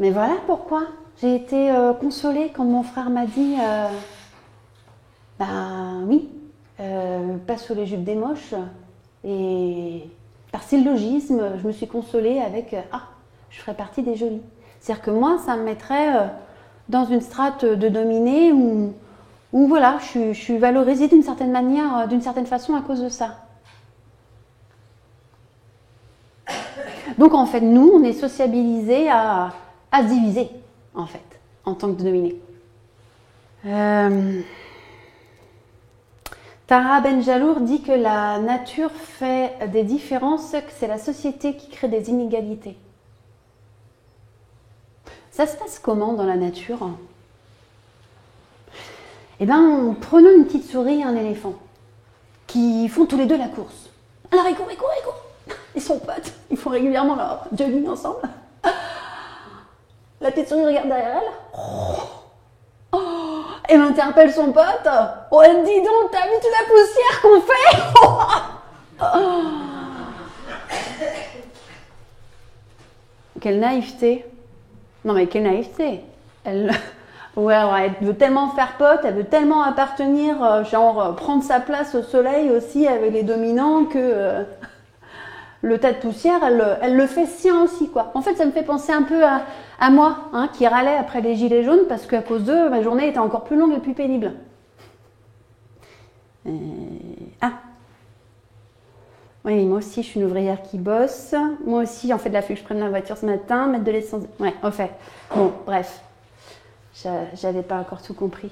A: Mais voilà pourquoi j'ai été consolée quand mon frère m'a dit oui, pas sur les jupes des moches. Et par syllogisme, je me suis consolée avec je ferais partie des jolies. C'est-à-dire que moi, ça me mettrait dans une strate de dominée où voilà, je suis valorisée d'une certaine manière, d'une certaine façon à cause de ça. Donc en fait, nous, on est sociabilisés à se diviser, en fait, en tant que dominés. Tara Benjalour dit que la nature fait des différences, que c'est la société qui crée des inégalités. Ça se passe comment dans la nature? Eh bien, prenons une petite souris et un éléphant, qui font tous les deux la course. Alors, ils courent. Ils sont potes, ils font régulièrement leur jogging ensemble. La petite souris regarde derrière elle. Elle interpelle son pote. Oh, elle dit donc, t'as vu toute la poussière qu'on fait? Quelle naïveté. Non mais quelle naïveté. Elle veut tellement faire pote, elle veut tellement appartenir, prendre sa place au soleil aussi avec les dominants que le tas de poussière, elle le fait sien aussi, quoi. En fait, ça me fait penser un peu à moi, qui râlais après les gilets jaunes parce qu'à cause d'eux, ma journée était encore plus longue et plus pénible. Oui, moi aussi, je suis une ouvrière qui bosse. Moi aussi, en fait, il a fallu que je prenne la voiture ce matin, mettre de l'essence. Ouais, au fait. Bon, bref. J'avais pas encore tout compris.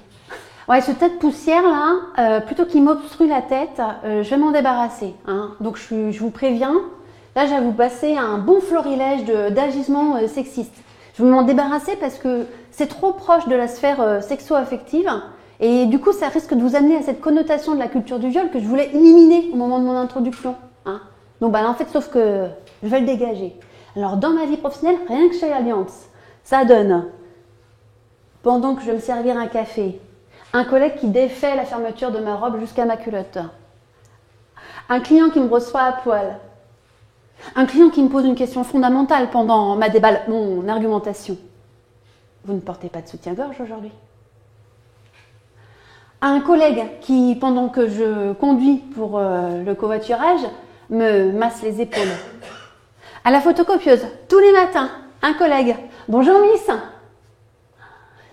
A: Ouais, ce tas de poussière là, plutôt qu'il m'obstrue la tête, je vais m'en débarrasser. Donc je vous préviens, là je vais vous passer un bon florilège d'agissements sexistes. Je vais m'en débarrasser parce que c'est trop proche de la sphère sexo-affective et du coup ça risque de vous amener à cette connotation de la culture du viol que je voulais éliminer au moment de mon introduction. Donc en fait, sauf que je vais le dégager. Alors dans ma vie professionnelle, rien que chez Alliance, ça donne, pendant que je vais me servir un café, un collègue qui défait la fermeture de ma robe jusqu'à ma culotte. Un client qui me reçoit à poil. Un client qui me pose une question fondamentale pendant mon argumentation. Vous ne portez pas de soutien-gorge aujourd'hui? Un collègue qui, pendant que je conduis pour le covoiturage, me masse les épaules. À la photocopieuse, tous les matins, un collègue. Bonjour Miss.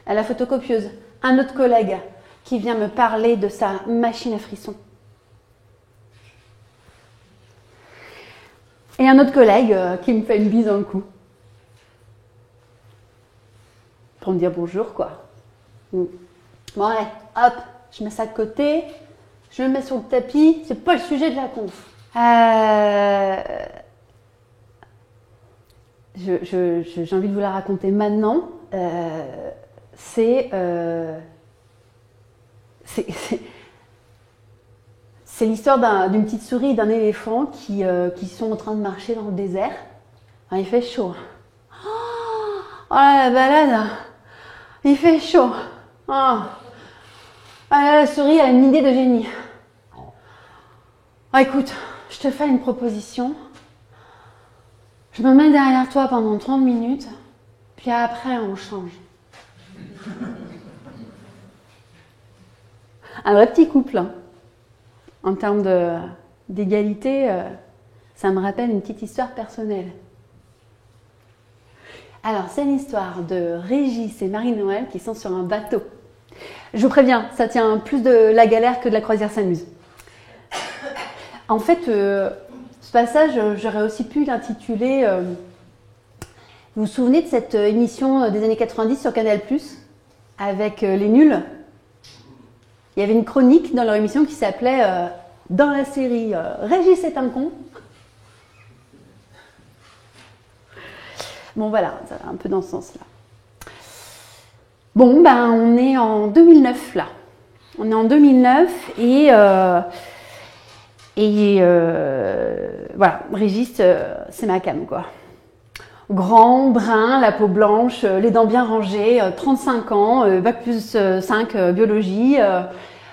A: À la photocopieuse, un autre collègue qui vient me parler de sa machine à frissons. Et un autre collègue qui me fait une bise dans le cou. Pour me dire bonjour, quoi. Bon, allez, hop, je mets ça de côté, je le mets sur le tapis, c'est pas le sujet de la conf. J'ai envie de vous la raconter maintenant. C'est l'histoire d'une petite souris et d'un éléphant qui sont en train de marcher dans le désert. Ah, il fait chaud. Oh là, la balade, il fait chaud. Oh. Ah, là, la souris a une idée de génie. Ah, écoute, je te fais une proposition. Je me mets derrière toi pendant 30 minutes, puis après on change. Un vrai petit couple, hein. En termes d'égalité, ça me rappelle une petite histoire personnelle. Alors, c'est l'histoire de Régis et Marie-Noël qui sont sur un bateau. Je vous préviens, ça tient plus de la galère que de la croisière s'amuse. En fait, ce passage, j'aurais aussi pu l'intituler vous vous souvenez de cette émission des années 90 sur Canal+, avec les nuls? Il y avait une chronique dans leur émission qui s'appelait dans la série Régis est un con. Bon voilà, ça va un peu dans ce sens-là. Bon, ben on est en 2009 là. On est en 2009 et voilà, Régis, c'est ma cam quoi. Grand, brun, la peau blanche, les dents bien rangées, 35 ans, bac plus 5 biologie,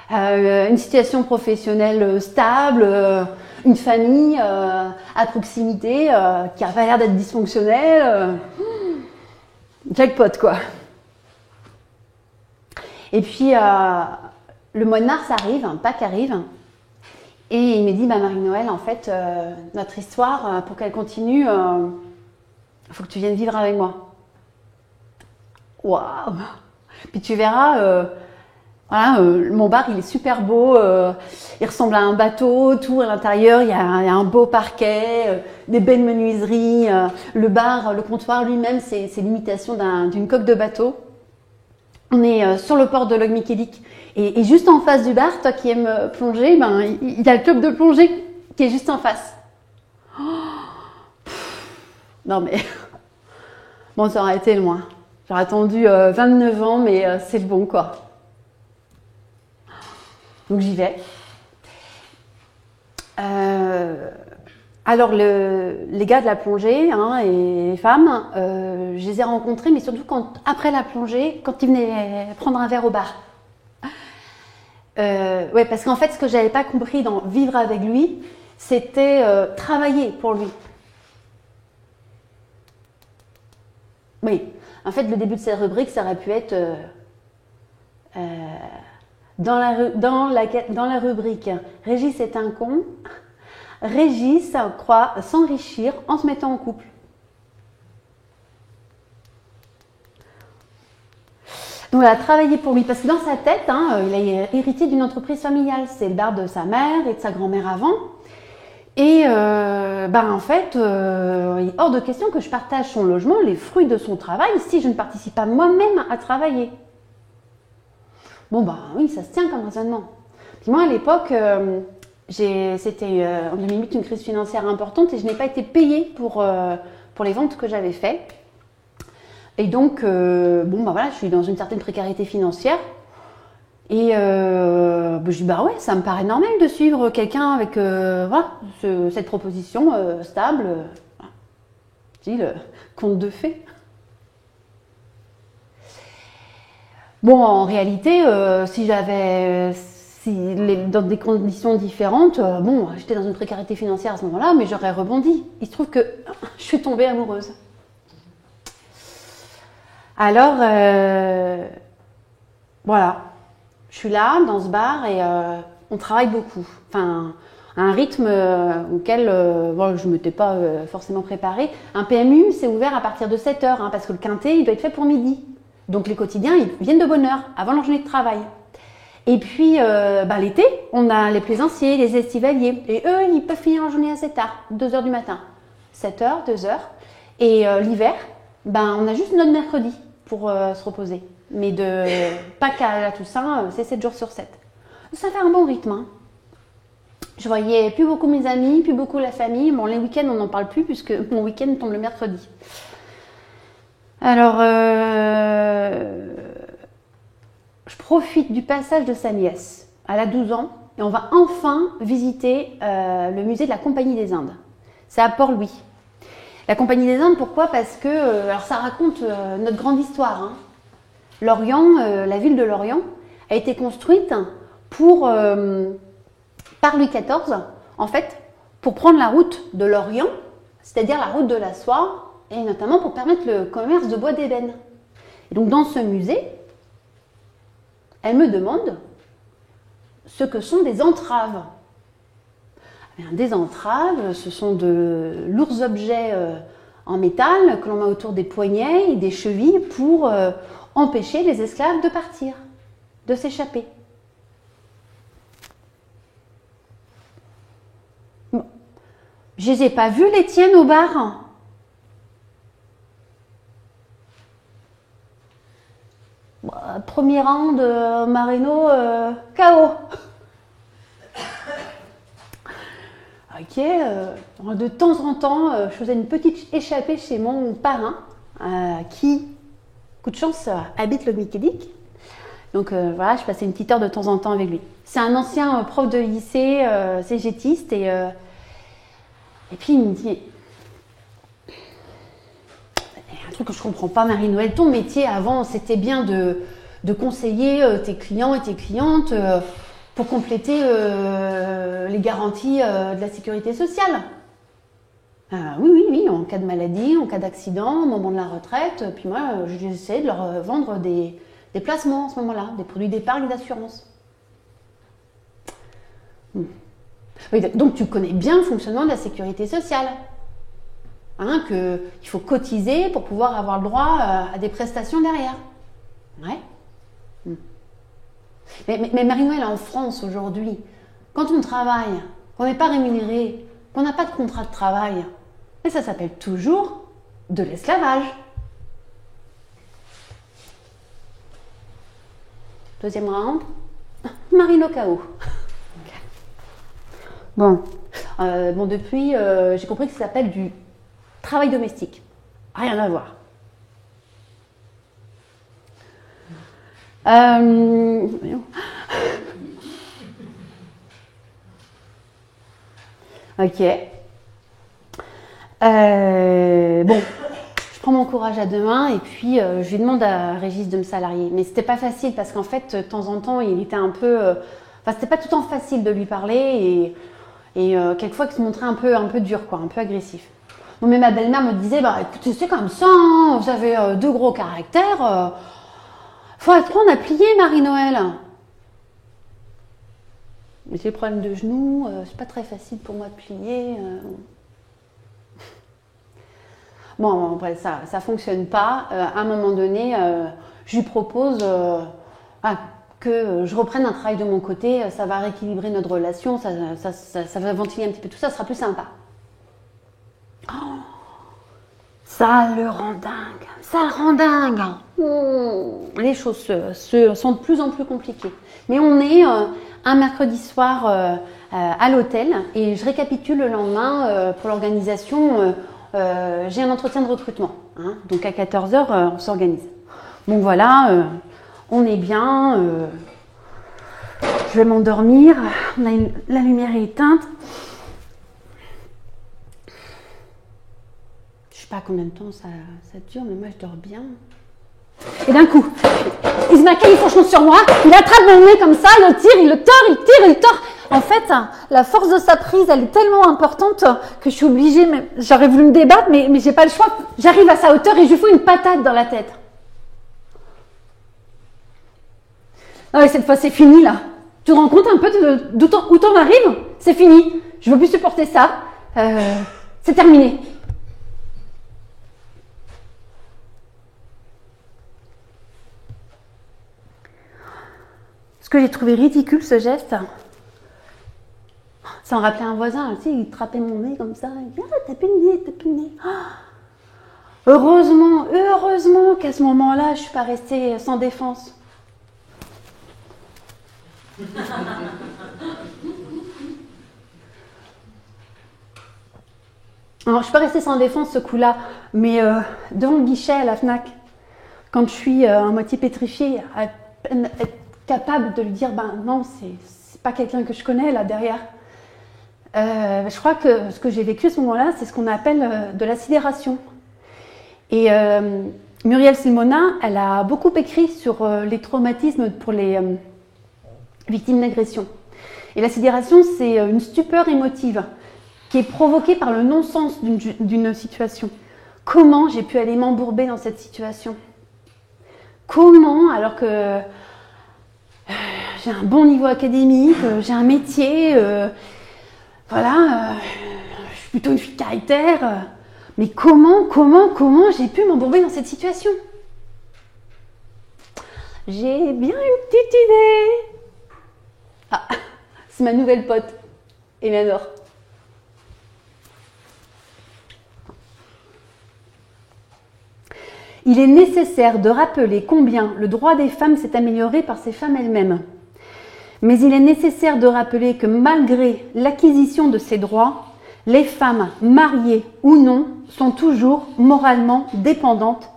A: une situation professionnelle stable, une famille à proximité qui n'a pas l'air d'être dysfonctionnelle. Jackpot quoi. Et puis le mois de mars arrive, Pâques arrive, et il me dit bah, Marie-Noël, en fait, notre histoire, pour qu'elle continue, il faut que tu viennes vivre avec moi. Waouh! Puis tu verras, voilà, mon bar il est super beau, il ressemble à un bateau, tout à l'intérieur, il y a un beau parquet, des belles menuiseries, le bar, le comptoir lui-même, c'est l'imitation d'une coque de bateau. On est sur le port de Locmiquélic et juste en face du bar, toi qui aimes plonger, ben, il y a le club de plongée qui est juste en face. Oh, non mais, bon ça aurait été loin. J'aurais attendu 29 ans mais c'est le bon quoi. Donc j'y vais. Alors les gars de la plongée hein, et les femmes, je les ai rencontrés, mais surtout après la plongée, quand ils venaient prendre un verre au bar. Ouais, parce qu'en fait, ce que j'avais pas compris dans vivre avec lui, c'était travailler pour lui. Oui, en fait, le début de cette rubrique, ça aurait pu être dans la rubrique Régis est un con. Régis croit s'enrichir en se mettant en couple. Donc, elle a travaillé pour lui parce que dans sa tête, hein, il a hérité d'une entreprise familiale. C'est le bar de sa mère et de sa grand-mère avant. Et en fait, il est hors de question que je partage son logement, les fruits de son travail, si je ne participe pas moi-même à travailler. Bon, oui, ça se tient comme raisonnement. Puis moi, à l'époque, c'était en 2008 une crise financière importante et je n'ai pas été payée pour les ventes que j'avais faites. Et donc, voilà, je suis dans une certaine précarité financière. Et je dis, bah ouais, ça me paraît normal de suivre quelqu'un avec cette proposition stable. Je dis, le conte de fées. Bon, en réalité, dans des conditions différentes, j'étais dans une précarité financière à ce moment-là, mais j'aurais rebondi. Il se trouve que je suis tombée amoureuse. Alors, voilà. Je suis là, dans ce bar, et on travaille beaucoup. Enfin, à un rythme auquel bon, je ne m'étais pas forcément préparée. Un PMU, c'est ouvert à partir de 7 heures, hein, parce que le quintet, il doit être fait pour midi. Donc les quotidiens, ils viennent de bonne heure, avant leur journée de travail. Et puis, l'été, on a les plaisanciers, les estivaliers. Et eux, ils peuvent finir la journée assez tard, 2 heures du matin. 7 heures, 2 heures. Et l'hiver, on a juste notre mercredi pour se reposer. Mais de Pâques à la Toussaint, c'est 7 jours sur 7. Ça fait un bon rythme. Hein. Je voyais plus beaucoup mes amis, plus beaucoup la famille. Bon, les week-ends, on n'en parle plus puisque mon week-end tombe le mercredi. Alors, je profite du passage de sa nièce. Elle a 12 ans et on va enfin visiter le musée de la Compagnie des Indes. C'est à Port-Louis. La Compagnie des Indes, pourquoi? Parce que alors ça raconte notre grande histoire. Hein. Lorient, la ville de Lorient, a été construite par Louis XIV, en fait, pour prendre la route de l'Orient, c'est-à-dire la route de la soie, et notamment pour permettre le commerce de bois d'ébène. Et donc dans ce musée, elle me demande ce que sont des entraves. Des entraves, ce sont de lourds objets en métal que l'on met autour des poignets et des chevilles pour empêcher les esclaves de partir, de s'échapper. Bon. Je les ai pas vus les tiennes au bar. Bon, premier round, Marino, KO. Ok, de temps en temps, je faisais une petite échappée chez mon parrain qui, coup de chance, habite le Michélic. Donc voilà, je passais une petite heure de temps en temps avec lui. C'est un ancien prof de lycée, cégétiste, et puis il me dit un truc que je comprends pas, Marie-Noël, ton métier avant, c'était bien de conseiller tes clients et tes clientes pour compléter les garanties de la sécurité sociale. Oui, en cas de maladie, en cas d'accident, au moment de la retraite, puis moi, j'essaie de leur vendre des placements en ce moment-là, des produits d'épargne et d'assurance. Oui, donc tu connais bien le fonctionnement de la sécurité sociale. Hein, qu'il faut cotiser pour pouvoir avoir le droit à des prestations derrière. Ouais. Mais Marie-Noël, en France aujourd'hui, quand on travaille, qu'on n'est pas rémunéré, qu'on n'a pas de contrat de travail, mais ça s'appelle toujours de l'esclavage. Deuxième round, Marino KO. Bon, depuis, j'ai compris que ça s'appelle du travail domestique. Rien à voir. Ok. Bon, je prends mon courage à deux mains et puis je lui demande à Régis de me salarier. Mais c'était pas facile parce qu'en fait, de temps en temps, il était un peu... Enfin, c'était pas tout le temps facile de lui parler et quelquefois il se montrait un peu dur, quoi, un peu agressif. Bon, mais ma belle-mère me disait, écoutez, c'est comme ça, hein, vous avez deux gros caractères, faut apprendre à plier, Marie-Noël. Mais j'ai le problème de genoux, c'est pas très facile pour moi de plier. Bon, après, ça fonctionne pas. À un moment donné, je lui propose que je reprenne un travail de mon côté, ça va rééquilibrer notre relation, ça va ventiler un petit peu tout ça, sera plus sympa. Oh, ça le rend dingue. Les choses sont de plus en plus compliquées. Mais on est un mercredi soir à l'hôtel et je récapitule le lendemain pour l'organisation. J'ai un entretien de recrutement. Hein, donc à 14h, on s'organise. Bon voilà, on est bien. Je vais m'endormir. La lumière est éteinte. Je sais pas combien de temps ça dure, mais moi je dors bien. Et d'un coup, il se maquille franchement sur moi, il attrape mon nez comme ça, il le tire, il le tord, il tord. En fait, la force de sa prise, elle est tellement importante que je suis obligée, j'aurais voulu me débattre, mais j'ai pas le choix. J'arrive à sa hauteur et je lui fous une patate dans la tête. Ah ouais, cette fois, c'est fini, là. Tu te rends compte un peu où t'en arrives? C'est fini. Je veux plus supporter ça. C'est terminé. Ce que j'ai trouvé ridicule, ce geste, ça en rappelait un voisin, tu sais, il trappait mon nez comme ça. Il dit, ah, t'as plus le nez, t'as plus le nez. Heureusement qu'à ce moment-là, je suis pas restée sans défense. Alors, je suis pas restée sans défense ce coup-là, mais devant le guichet à la Fnac, quand je suis à moitié pétrifiée, à peine être capable de lui dire, ben non, c'est pas quelqu'un que je connais là derrière. Je crois que ce que j'ai vécu à ce moment-là, c'est ce qu'on appelle de la sidération. Et Muriel Silmona, elle a beaucoup écrit sur les traumatismes pour les victimes d'agression. Et la sidération, c'est une stupeur émotive qui est provoquée par le non-sens d'une situation. Comment j'ai pu aller m'embourber dans cette situation? Comment, alors que j'ai un bon niveau académique, j'ai un métier, je suis plutôt une fille de caractère, mais comment j'ai pu m'embourber dans cette situation? J'ai bien une petite idée. Ah, c'est ma nouvelle pote, Eleanor. Il est nécessaire de rappeler combien le droit des femmes s'est amélioré par ces femmes elles-mêmes. Mais il est nécessaire de rappeler que malgré l'acquisition de ces droits, les femmes, mariées ou non, sont toujours moralement dépendantes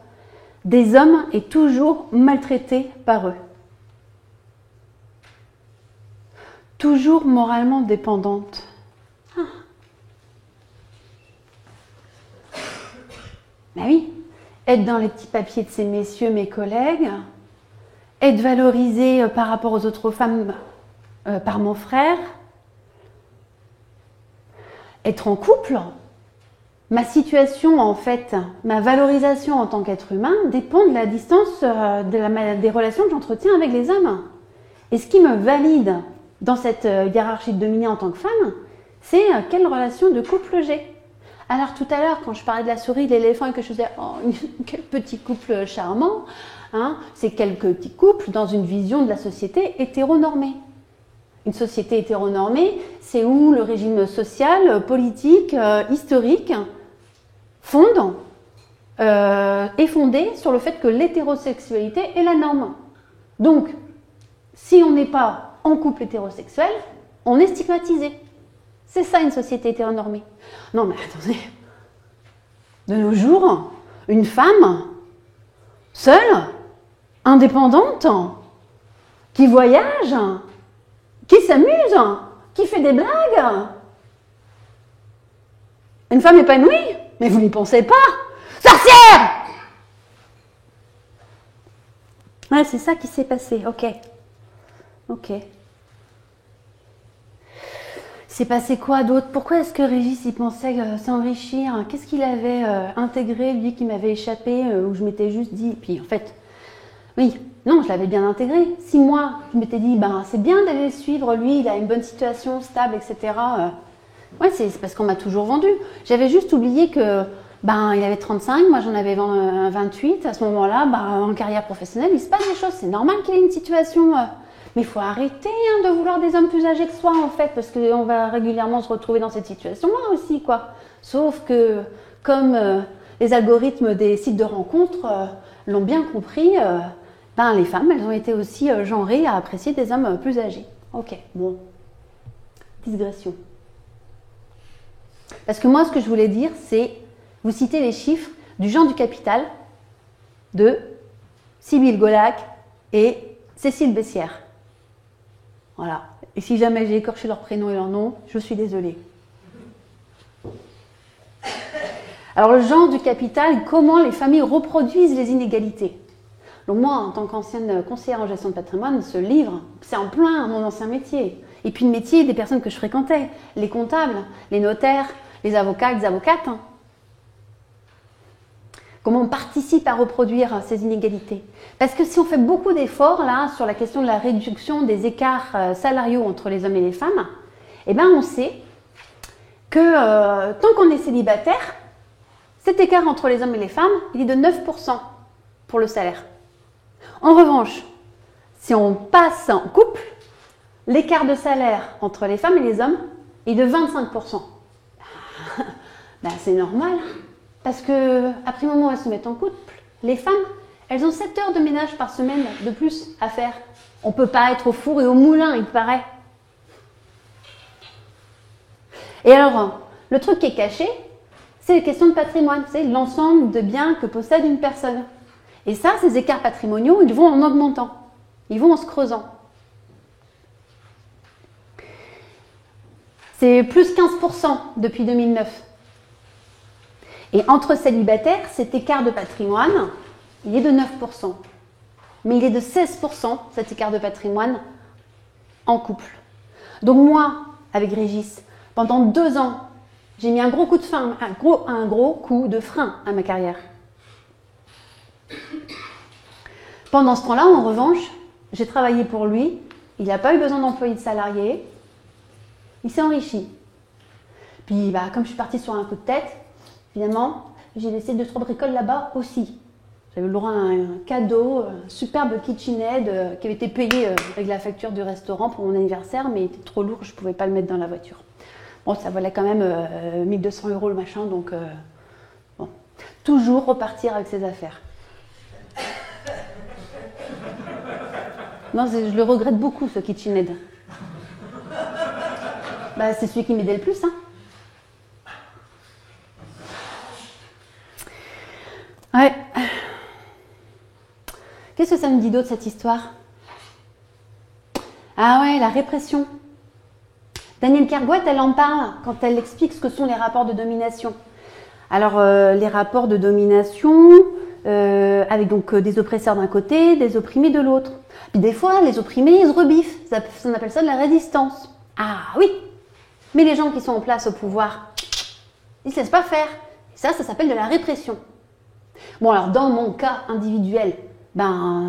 A: des hommes et toujours maltraitées par eux. Toujours moralement dépendantes. Ben oui, être dans les petits papiers de ces messieurs, mes collègues, être valorisée par rapport aux autres femmes par mon frère, être en couple, ma situation en fait, ma valorisation en tant qu'être humain dépend de la distance des relations que j'entretiens avec les hommes. Et ce qui me valide dans cette hiérarchie de dominée en tant que femme, c'est quelle relation de couple j'ai. Alors tout à l'heure, quand je parlais de la souris, de l'éléphant et que je faisais oh, quel petit couple charmant, hein, c'est quelques petits couples dans une vision de la société hétéronormée. Une société hétéronormée, c'est où le régime social, politique, historique est fondé sur le fait que l'hétérosexualité est la norme. Donc, si on n'est pas en couple hétérosexuel, on est stigmatisé. C'est ça une société hétéronormée. Non mais attendez, de nos jours, une femme, seule, indépendante, qui voyage, qui s'amuse, qui fait des blagues. Une femme épanouie? Mais vous n'y pensez pas? Sorcière! Ouais, c'est ça qui s'est passé, ok. Ok. C'est passé quoi d'autre? Pourquoi est-ce que Régis il pensait s'enrichir? Qu'est-ce qu'il avait intégré, lui, qui m'avait échappé, où je m'étais juste dit, puis en fait, oui, non, je l'avais bien intégré. Si moi, je m'étais dit, ben, c'est bien d'aller le suivre, lui, il a une bonne situation, stable, etc. Ouais, c'est parce qu'on m'a toujours vendu. J'avais juste oublié que, ben, il avait 35, moi j'en avais 28. À ce moment-là, ben, en carrière professionnelle, il se passe des choses. C'est normal qu'il ait une situation... Mais il faut arrêter de vouloir des hommes plus âgés que soi, en fait, parce qu'on va régulièrement se retrouver dans cette situation-là aussi, quoi. Sauf que, comme les algorithmes des sites de rencontres l'ont bien compris, ben, les femmes, elles ont été aussi genrées à apprécier des hommes plus âgés. Ok, bon. Digression. Parce que moi, ce que je voulais dire, c'est vous citer les chiffres du genre du capital de Sybille Golac et Cécile Bessières. Voilà. Et si jamais j'ai écorché leur prénom et leur nom, je suis désolée. Alors, le genre du capital, comment les familles reproduisent les inégalités. Donc moi, en tant qu'ancienne conseillère en gestion de patrimoine, ce livre, c'est en plein mon ancien métier. Et puis le métier des personnes que je fréquentais, les comptables, les notaires, les avocats, les avocates. comment on participe à reproduire ces inégalités. Parce que si on fait beaucoup d'efforts là sur la question de la réduction des écarts salariaux entre les hommes et les femmes, eh ben on sait que tant qu'on est célibataire, cet écart entre les hommes et les femmes, il est de 9% pour le salaire. En revanche, si on passe en couple, l'écart de salaire entre les femmes et les hommes est de 25%. Ben, c'est normal, parce que après le moment où elles se mettent en couple, les femmes, elles ont 7 heures de ménage par semaine de plus à faire. On ne peut pas être au four et au moulin, il paraît. Et alors, le truc qui est caché, c'est les questions de patrimoine, c'est l'ensemble de biens que possède une personne. Et ça, ces écarts patrimoniaux, ils vont en augmentant, ils vont en se creusant. C'est plus 15% depuis 2009. Et entre célibataires, cet écart de patrimoine, il est de 9%. Mais il est de 16%, cet écart de patrimoine, en couple. Donc moi, avec Régis, pendant 2 ans, j'ai mis un gros coup de frein à ma carrière. Pendant ce temps-là, en revanche, j'ai travaillé pour lui. Il n'a pas eu besoin d'employer de salariés. Il s'est enrichi. Puis, comme je suis partie sur un coup de tête, finalement, j'ai laissé 2-3 bricoles là-bas aussi. J'avais le droit à un cadeau, un superbe KitchenAid qui avait été payé avec la facture du restaurant pour mon anniversaire, mais il était trop lourd, je ne pouvais pas le mettre dans la voiture. Bon, ça valait quand même 1 200 € le machin, donc bon. Toujours repartir avec ses affaires. Non, je le regrette beaucoup, ce KitchenAid. C'est celui qui m'aidait le plus, hein. Ouais. Qu'est-ce que ça me dit d'autre, cette histoire? Ah ouais, la répression. Danielle Kergouët, elle en parle quand elle explique ce que sont les rapports de domination. Alors, les rapports de domination, avec donc des oppresseurs d'un côté, des opprimés de l'autre. Puis des fois, les opprimés, ils se rebiffent. On appelle ça de la résistance. Ah oui, mais les gens qui sont en place au pouvoir, ils ne se laissent pas faire. Et ça s'appelle de la répression. Bon, alors dans mon cas individuel,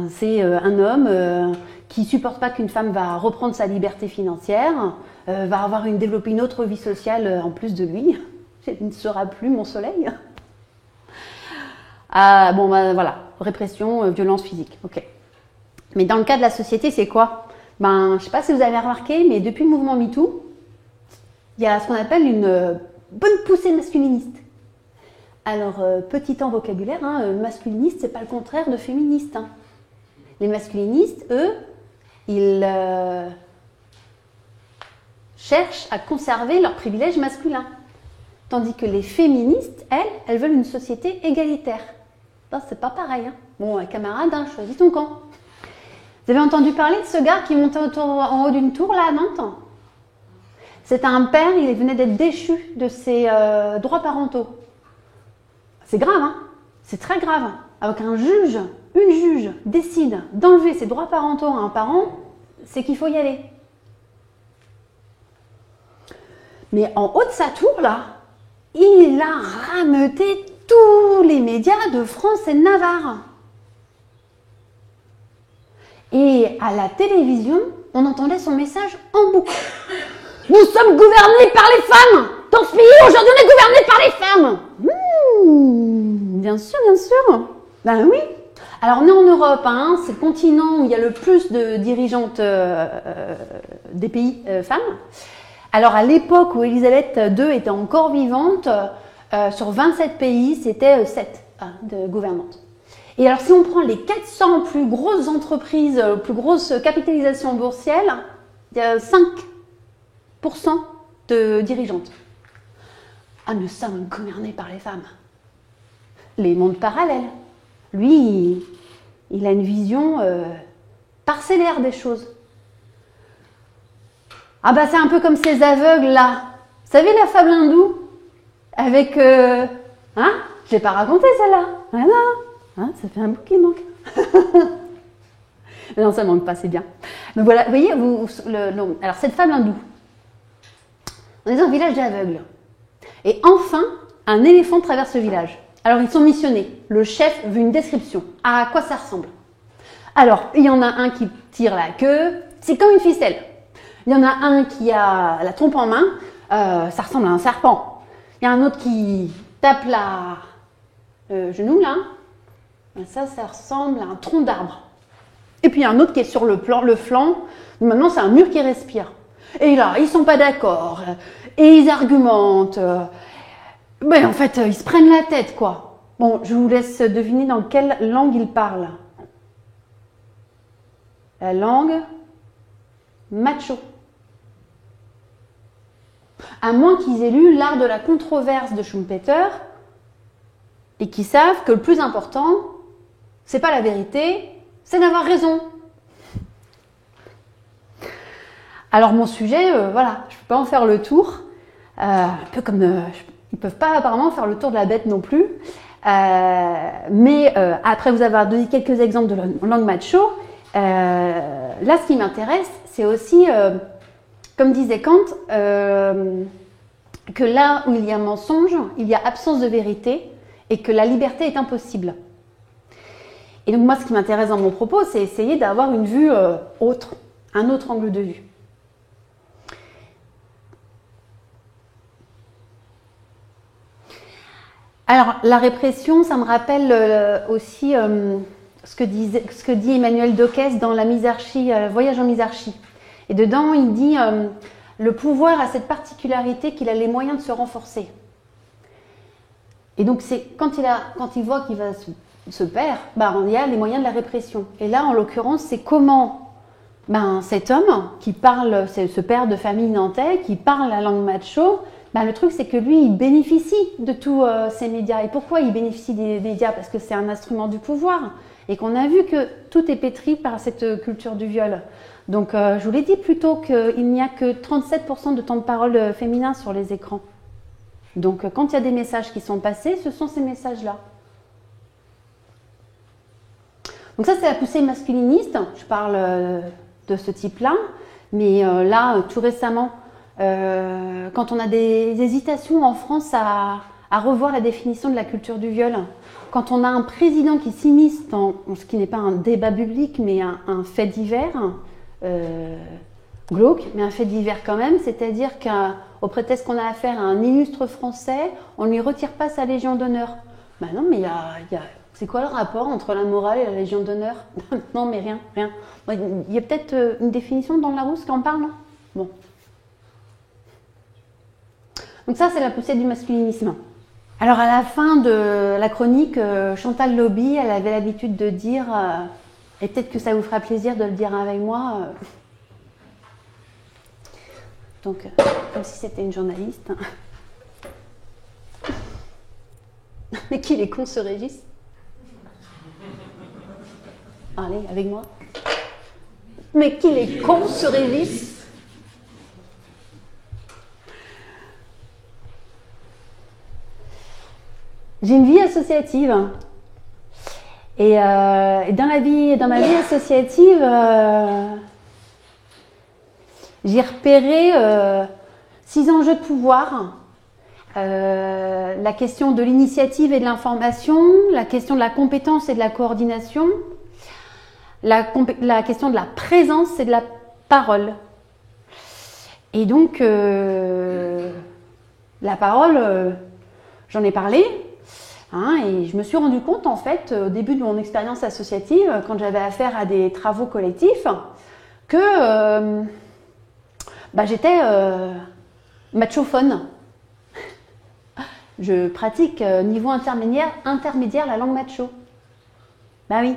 A: c'est un homme qui ne supporte pas qu'une femme va reprendre sa liberté financière, va développer une autre vie sociale en plus de lui. Il ne sera plus mon soleil. Voilà, répression, violence physique, ok. Mais dans le cas de la société, c'est quoi? Je ne sais pas si vous avez remarqué, mais depuis le mouvement MeToo, il y a ce qu'on appelle une bonne poussée masculiniste. Alors, petit en vocabulaire, masculiniste, c'est pas le contraire de féministe. Hein. Les masculinistes, eux, ils cherchent à conserver leurs privilèges masculins. Tandis que les féministes, elles veulent une société égalitaire. Non, c'est pas pareil. Hein. Bon, camarade, choisis ton camp. Vous avez entendu parler de ce gars qui montait en haut d'une tour, là, à Nantes? C'était un père, il venait d'être déchu de ses droits parentaux. C'est grave, hein? C'est très grave. Alors qu'un juge, une juge, décide d'enlever ses droits parentaux à un parent, c'est qu'il faut y aller. Mais en haut de sa tour, là, il a rameuté tous les médias de France et de Navarre. Et à la télévision, on entendait son message en boucle. Nous sommes gouvernés par les femmes. Dans ce pays, aujourd'hui, on est gouvernés par les femmes. Bien sûr, bien sûr. Ben oui. Alors, on est en Europe, hein, c'est le continent où il y a le plus de dirigeantes des pays femmes. Alors, à l'époque où Elisabeth II était encore vivante, sur 27 pays, c'était 7 de gouvernantes. Et alors, si on prend les 400 plus grosses entreprises, plus grosses capitalisations boursières, il y a 5% de dirigeantes. Ah, nous sommes gouvernés par les femmes. Les mondes parallèles. Lui, il a une vision parcellaire des choses. Ah c'est un peu comme ces aveugles là. Vous savez la fable hindoue? Avec... Je l'ai pas raconté celle-là. Voilà. Ça fait un bout qui manque. Non, ça manque pas, c'est bien. Donc voilà, vous voyez, alors cette fable hindoue. On est dans un village d'aveugles. Et enfin, un éléphant traverse le village. Alors, ils sont missionnés. Le chef veut une description. À quoi ça ressemble? Alors, il y en a un qui tire la queue. C'est comme une ficelle. Il y en a un qui a la trompe en main. Ça ressemble à un serpent. Il y a un autre qui tape le genou, là. Ça ressemble à un tronc d'arbre. Et puis, il y a un autre qui est sur le flanc. Maintenant, c'est un mur qui respire. Et là, ils sont pas d'accord. Et ils argumentent. Mais en fait, ils se prennent la tête, quoi. Bon, je vous laisse deviner dans quelle langue ils parlent. La langue macho. À moins qu'ils aient lu L'art de la controverse de Schumpeter et qu'ils savent que le plus important, c'est pas la vérité, c'est d'avoir raison. Alors mon sujet, voilà, je peux pas en faire le tour. Un peu comme ils peuvent pas apparemment faire le tour de la bête non plus. Mais après vous avoir donné quelques exemples de langue macho, là ce qui m'intéresse, c'est aussi, comme disait Kant, que là où il y a mensonge, il y a absence de vérité et que la liberté est impossible. Et donc moi ce qui m'intéresse dans mon propos, c'est essayer d'avoir une vue autre, un autre angle de vue. Alors, la répression, ça me rappelle aussi ce que dit Emmanuel Docès dans la Misarchie, Voyage en Misarchie. Et dedans, il dit le pouvoir a cette particularité qu'il a les moyens de se renforcer. Et donc, c'est quand il voit qu'il va se perdre, il y a les moyens de la répression. Et là, en l'occurrence, c'est comment cet homme qui parle, ce père de famille nantais, qui parle la langue macho, le truc, c'est que lui, il bénéficie de tous ces médias. Et pourquoi il bénéficie des médias? Parce que c'est un instrument du pouvoir. Et qu'on a vu que tout est pétri par cette culture du viol. Donc, je vous l'ai dit plus tôt qu'il n'y a que 37% de temps de parole féminin sur les écrans. Donc, quand il y a des messages qui sont passés, ce sont ces messages-là. Donc ça, c'est la poussée masculiniste. Je parle de ce type-là. Mais là, tout récemment, quand on a des hésitations en France à revoir la définition de la culture du viol, quand on a un président qui s'immisce dans ce qui n'est pas un débat public, mais un fait divers, glauque, mais un fait divers quand même, c'est-à-dire qu'au prétexte qu'on a affaire à un illustre français, on ne lui retire pas sa Légion d'honneur. Non, mais c'est quoi le rapport entre la morale et la Légion d'honneur? Non, mais rien. Il y a peut-être une définition dans le Larousse qui en parle, non? Bon. Donc ça, c'est la poussée du masculinisme. Alors à la fin de la chronique, Chantal Lobby, elle avait l'habitude de dire, et peut-être que ça vous fera plaisir de le dire avec moi, donc comme si c'était une journaliste. Mais qu'il est con ce Régis. Allez, avec moi. Mais qu'il est con ce Régis. J'ai une vie associative. Et dans ma vie associative, j'ai repéré 6 enjeux de pouvoir. La question de l'initiative et de l'information, la question de la compétence et de la coordination, la question de la présence et de la parole. Et donc, la parole, j'en ai parlé. Et je me suis rendu compte, en fait, au début de mon expérience associative, quand j'avais affaire à des travaux collectifs, que j'étais machophone. Je pratique niveau intermédiaire la langue macho. Oui.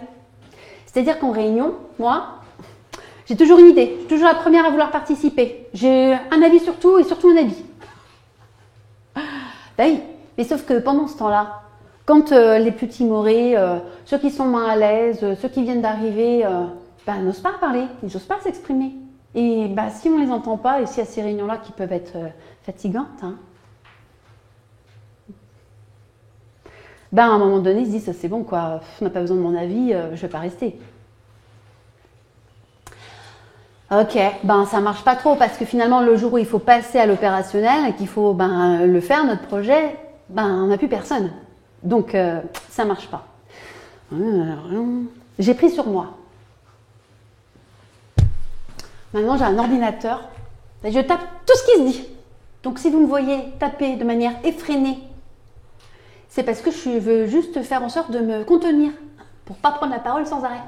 A: C'est-à-dire qu'en réunion, moi, j'ai toujours une idée. Je suis toujours la première à vouloir participer. J'ai un avis sur tout et surtout un avis. Oui. Mais sauf que pendant ce temps-là, quand les plus timorés, ceux qui sont moins à l'aise, ceux qui viennent d'arriver, n'osent pas parler, ils n'osent pas s'exprimer. Et si on ne les entend pas, et s'il y a ces réunions-là qui peuvent être fatigantes, à un moment donné, ils se disent, c'est bon, quoi, on n'a pas besoin de mon avis, je ne vais pas rester. Ok, ça marche pas trop, parce que finalement, le jour où il faut passer à l'opérationnel, et qu'il faut le faire, notre projet, on n'a plus personne. Donc, ça ne marche pas. J'ai pris sur moi. Maintenant, j'ai un ordinateur. Et je tape tout ce qui se dit. Donc, si vous me voyez taper de manière effrénée, c'est parce que je veux juste faire en sorte de me contenir pour ne pas prendre la parole sans arrêt.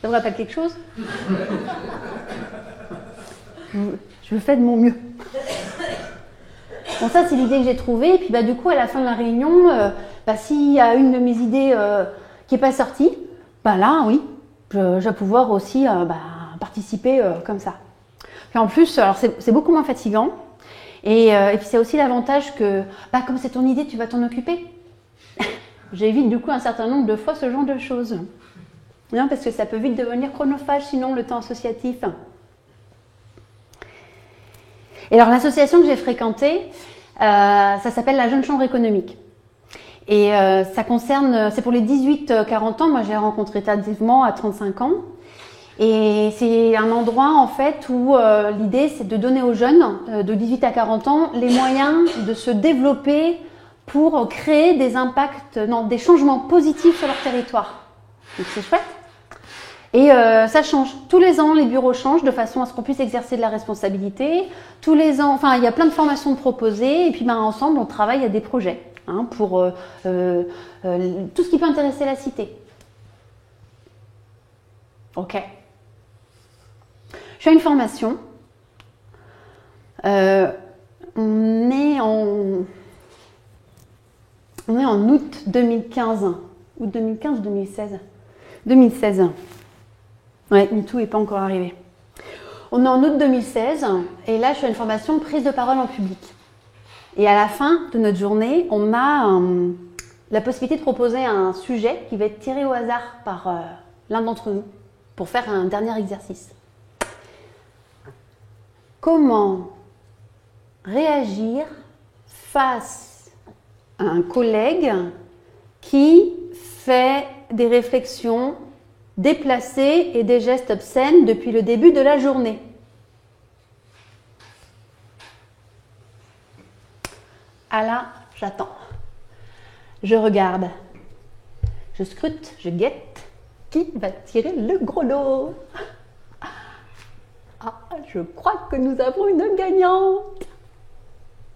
A: Ça vous rappelle quelque chose? Je fais de mon mieux. Bon, ça, c'est l'idée que j'ai trouvée. Et puis, du coup, à la fin de la réunion, s'il y a une de mes idées qui n'est pas sortie, là, oui, je vais pouvoir aussi participer comme ça. Puis en plus, alors c'est beaucoup moins fatigant. Et puis, c'est aussi l'avantage que, comme c'est ton idée, tu vas t'en occuper. J'évite du coup un certain nombre de fois ce genre de choses. Non, parce que ça peut vite devenir chronophage, sinon, le temps associatif. Et alors, l'association que j'ai fréquentée, ça s'appelle la Jeune Chambre économique. Et ça concerne, c'est pour les 18-40 ans. Moi, j'ai rencontré tardivement à 35 ans. Et c'est un endroit, en fait, où l'idée, c'est de donner aux jeunes de 18 à 40 ans les moyens de se développer pour créer des impacts, des changements positifs sur leur territoire. Donc, c'est chouette. Et ça change. Tous les ans, les bureaux changent de façon à ce qu'on puisse exercer de la responsabilité. Tous les ans, il y a plein de formations de proposées. Et puis, ensemble, on travaille à des projets pour tout ce qui peut intéresser la cité. Ok. Je fais une formation. On est en août 2015. Août 2015 ou 2016 2016. Ouais, MeToo n'est pas encore arrivé. On est en août 2016 et là, je fais une formation prise de parole en public. Et à la fin de notre journée, on a la possibilité de proposer un sujet qui va être tiré au hasard par l'un d'entre nous pour faire un dernier exercice. Comment réagir face à un collègue qui fait des réflexions déplacés et des gestes obscènes depuis le début de la journée. Ah là, j'attends. Je regarde. Je scrute, je guette. Qui va tirer le gros lot? Ah, je crois que nous avons une gagnante.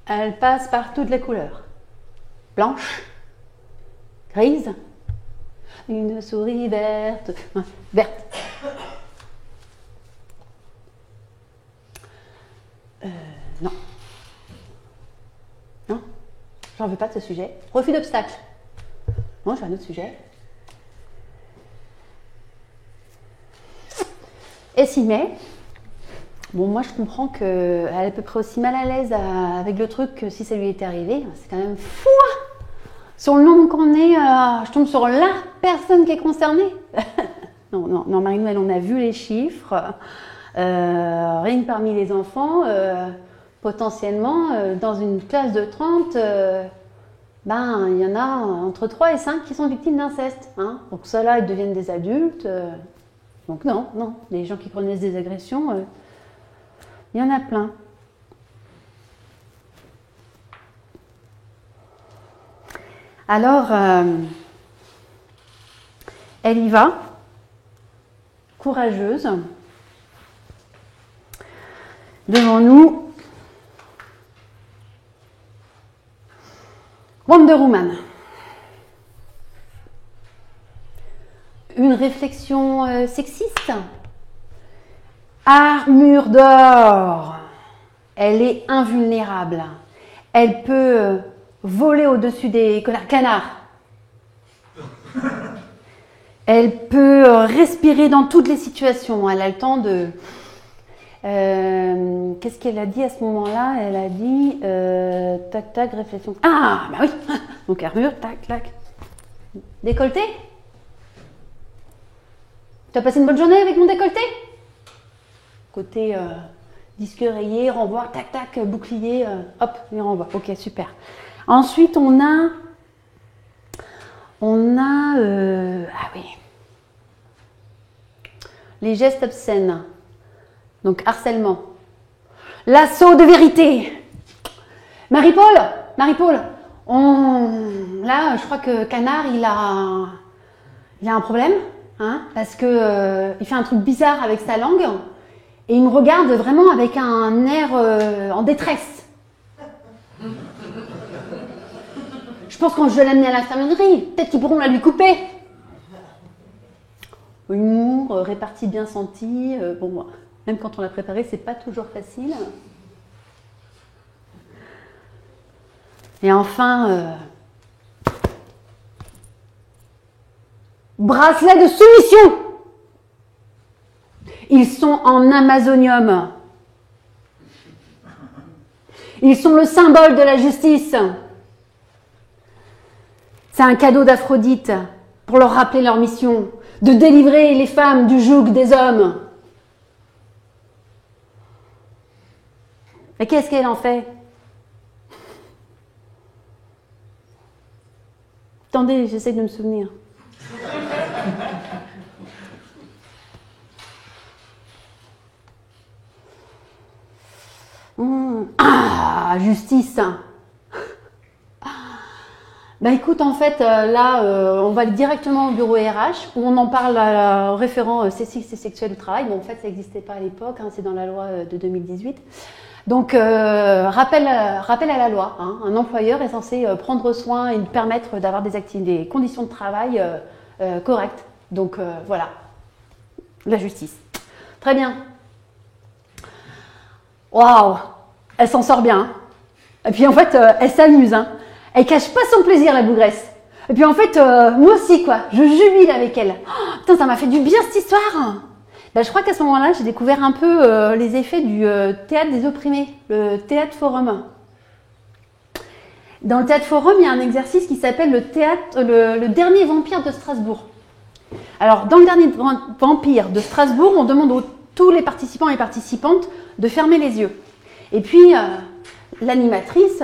A: Elle passe par toutes les couleurs. Blanche, grise, une souris verte. Verte. Non. Non, j'en veux pas de ce sujet. Refus d'obstacle. Non, j'ai un autre sujet. Et s'y met. Bon, moi je comprends qu'elle est à peu près aussi mal à l'aise avec le truc que si ça lui était arrivé. C'est quand même fou. Sur le nombre qu'on est, je tombe sur la personne qui est concernée. non, Marie-Noël, on a vu les chiffres. Rien que parmi les enfants, potentiellement, dans une classe de 30, il y en a entre 3 et 5 qui sont victimes d'inceste. Donc ceux-là, ils deviennent des adultes. Donc non, les gens qui connaissent des agressions, il y en a plein. Alors, elle y va, courageuse. Devant nous, Wonder Woman. Une réflexion sexiste. Armure d'or. Elle est invulnérable. Elle peut voler au-dessus des canards. Elle peut respirer dans toutes les situations. Elle a le temps de... qu'est-ce qu'elle a dit à ce moment-là? Elle a dit tac tac réflexion. Ah bah oui. Donc armure tac tac. Décolleté. Tu as passé une bonne journée avec mon décolleté? Côté disque rayé, renvoi, tac tac, bouclier, hop, il renvoie. Ok, super. Ensuite on a ah oui, les gestes obscènes. Donc harcèlement. L'assaut de vérité. Marie-Paul, Marie-Paul, là, je crois que Canard, il a un problème, hein, parce que il fait un truc bizarre avec sa langue et il me regarde vraiment avec un air en détresse. Je pense qu'on je vais l'amener à l'infirmerie, peut-être qu'ils pourront la lui couper. Humour, répartie bien sentie, bon, même quand on l'a préparé, c'est pas toujours facile. Et enfin, bracelet de soumission. Ils sont en amazonium. Ils sont le symbole de la justice. C'est un cadeau d'Aphrodite pour leur rappeler leur mission, de délivrer les femmes du joug des hommes. Et qu'est-ce qu'elle en fait? Attendez, j'essaie de me souvenir. Ah, justice. Bah écoute, en fait, là, on va aller directement au bureau RH où on en parle au référent sexiste et sexuel du travail. Bon, en fait, ça n'existait pas à l'époque, hein, c'est dans la loi de 2018. Donc, rappel à la loi. Hein, un employeur est censé prendre soin et lui permettre d'avoir des conditions de travail correctes. Donc, voilà, la justice. Très bien. Waouh, elle s'en sort bien. Hein. Et puis, en fait, elle s'amuse. Hein. Elle cache pas son plaisir, la bougresse. Et puis en fait, moi aussi, quoi, je jubile avec elle. Oh, putain, ça m'a fait du bien cette histoire. Ben, je crois qu'à ce moment-là, j'ai découvert un peu les effets du théâtre des opprimés, le théâtre forum. Dans le théâtre forum, il y a un exercice qui s'appelle le dernier vampire de Strasbourg. Alors, dans le dernier vampire de Strasbourg, on demande à tous les participants et participantes de fermer les yeux. Et puis, l'animatrice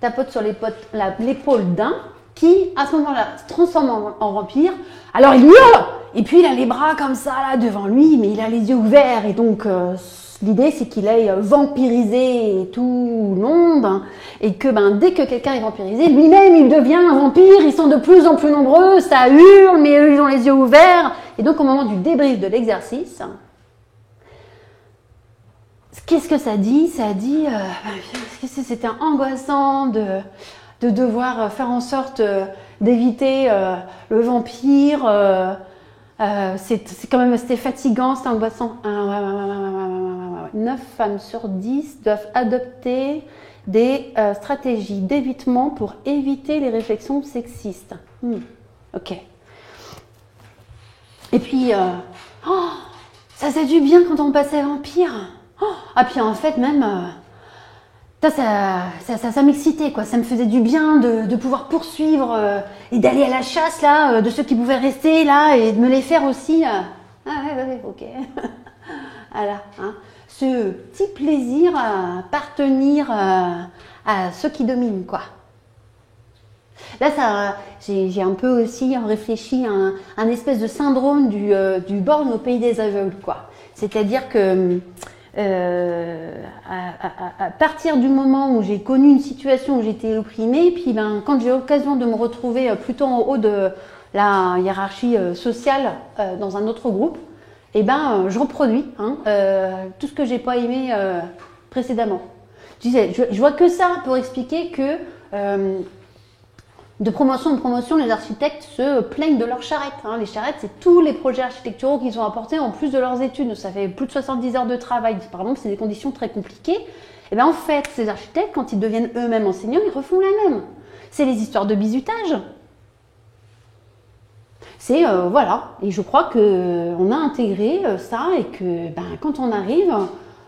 A: tapote sur l'épaule d'un qui, à ce moment-là, se transforme en vampire. Alors, il hurle. Et puis, il a les bras comme ça, là, devant lui, mais il a les yeux ouverts. Et donc, l'idée, c'est qu'il aille vampiriser tout le monde. Hein, et que, dès que quelqu'un est vampirisé, lui-même, il devient un vampire. Ils sont de plus en plus nombreux, ça hurle, mais eux, ils ont les yeux ouverts. Et donc, au moment du débrief de l'exercice, qu'est-ce que ça dit? Ça dit, c'était angoissant de devoir faire en sorte d'éviter le vampire. C'était fatigant, c'était angoissant. 9 femmes sur 10 doivent adopter des stratégies d'évitement pour éviter les réflexions sexistes. Ok. Et puis, ça faisait du bien quand on passait vampire. Ah, puis en fait, même, ça m'excitait, quoi. Ça me faisait du bien de pouvoir poursuivre et d'aller à la chasse, là, de ceux qui pouvaient rester, là, et de me les faire aussi. Ah, ouais, ok. Voilà, hein. Ce petit plaisir à appartenir à ceux qui dominent, quoi. Là, j'ai un peu aussi réfléchi à un espèce de syndrome du borgne au pays des aveugles, quoi. C'est-à-dire que à partir du moment où j'ai connu une situation où j'étais opprimée, puis quand j'ai l'occasion de me retrouver plutôt en haut de la hiérarchie sociale dans un autre groupe, je reproduis tout ce que j'ai pas aimé précédemment. Je vois que ça pour expliquer que de promotion en promotion, les architectes se plaignent de leurs charrettes. Hein. Les charrettes, c'est tous les projets architecturaux qu'ils ont apportés en plus de leurs études. Ça fait plus de 70 heures de travail. Par exemple, c'est des conditions très compliquées. Et en fait, ces architectes, quand ils deviennent eux-mêmes enseignants, ils refont la même. C'est les histoires de bizutage. C'est, voilà. Et je crois qu'on a intégré ça et que quand on arrive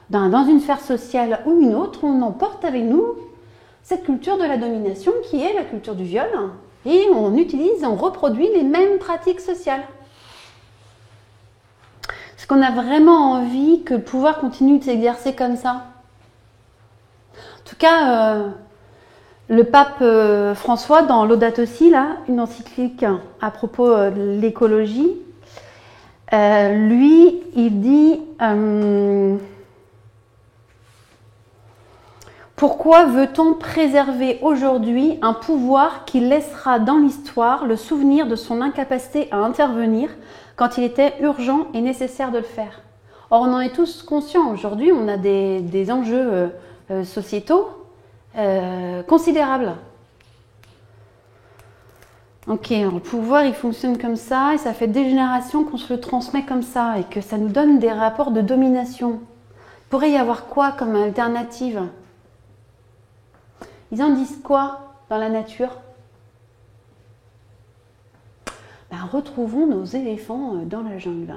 A: dans une sphère sociale ou une autre, on emporte avec nous cette culture de la domination qui est la culture du viol, et on reproduit les mêmes pratiques sociales. Est-ce qu'on a vraiment envie que le pouvoir continue de s'exercer comme ça? En tout cas, le pape François, dans Laudato Si, là, une encyclique à propos de l'écologie, lui, il dit... Pourquoi veut-on préserver aujourd'hui un pouvoir qui laissera dans l'histoire le souvenir de son incapacité à intervenir quand il était urgent et nécessaire de le faire? Or, on en est tous conscients aujourd'hui, on a des enjeux sociétaux considérables. Ok, alors le pouvoir il fonctionne comme ça et ça fait des générations qu'on se le transmet comme ça et que ça nous donne des rapports de domination. Il pourrait y avoir quoi comme alternative? Ils en disent quoi dans la nature? Ben, retrouvons nos éléphants dans la jungle.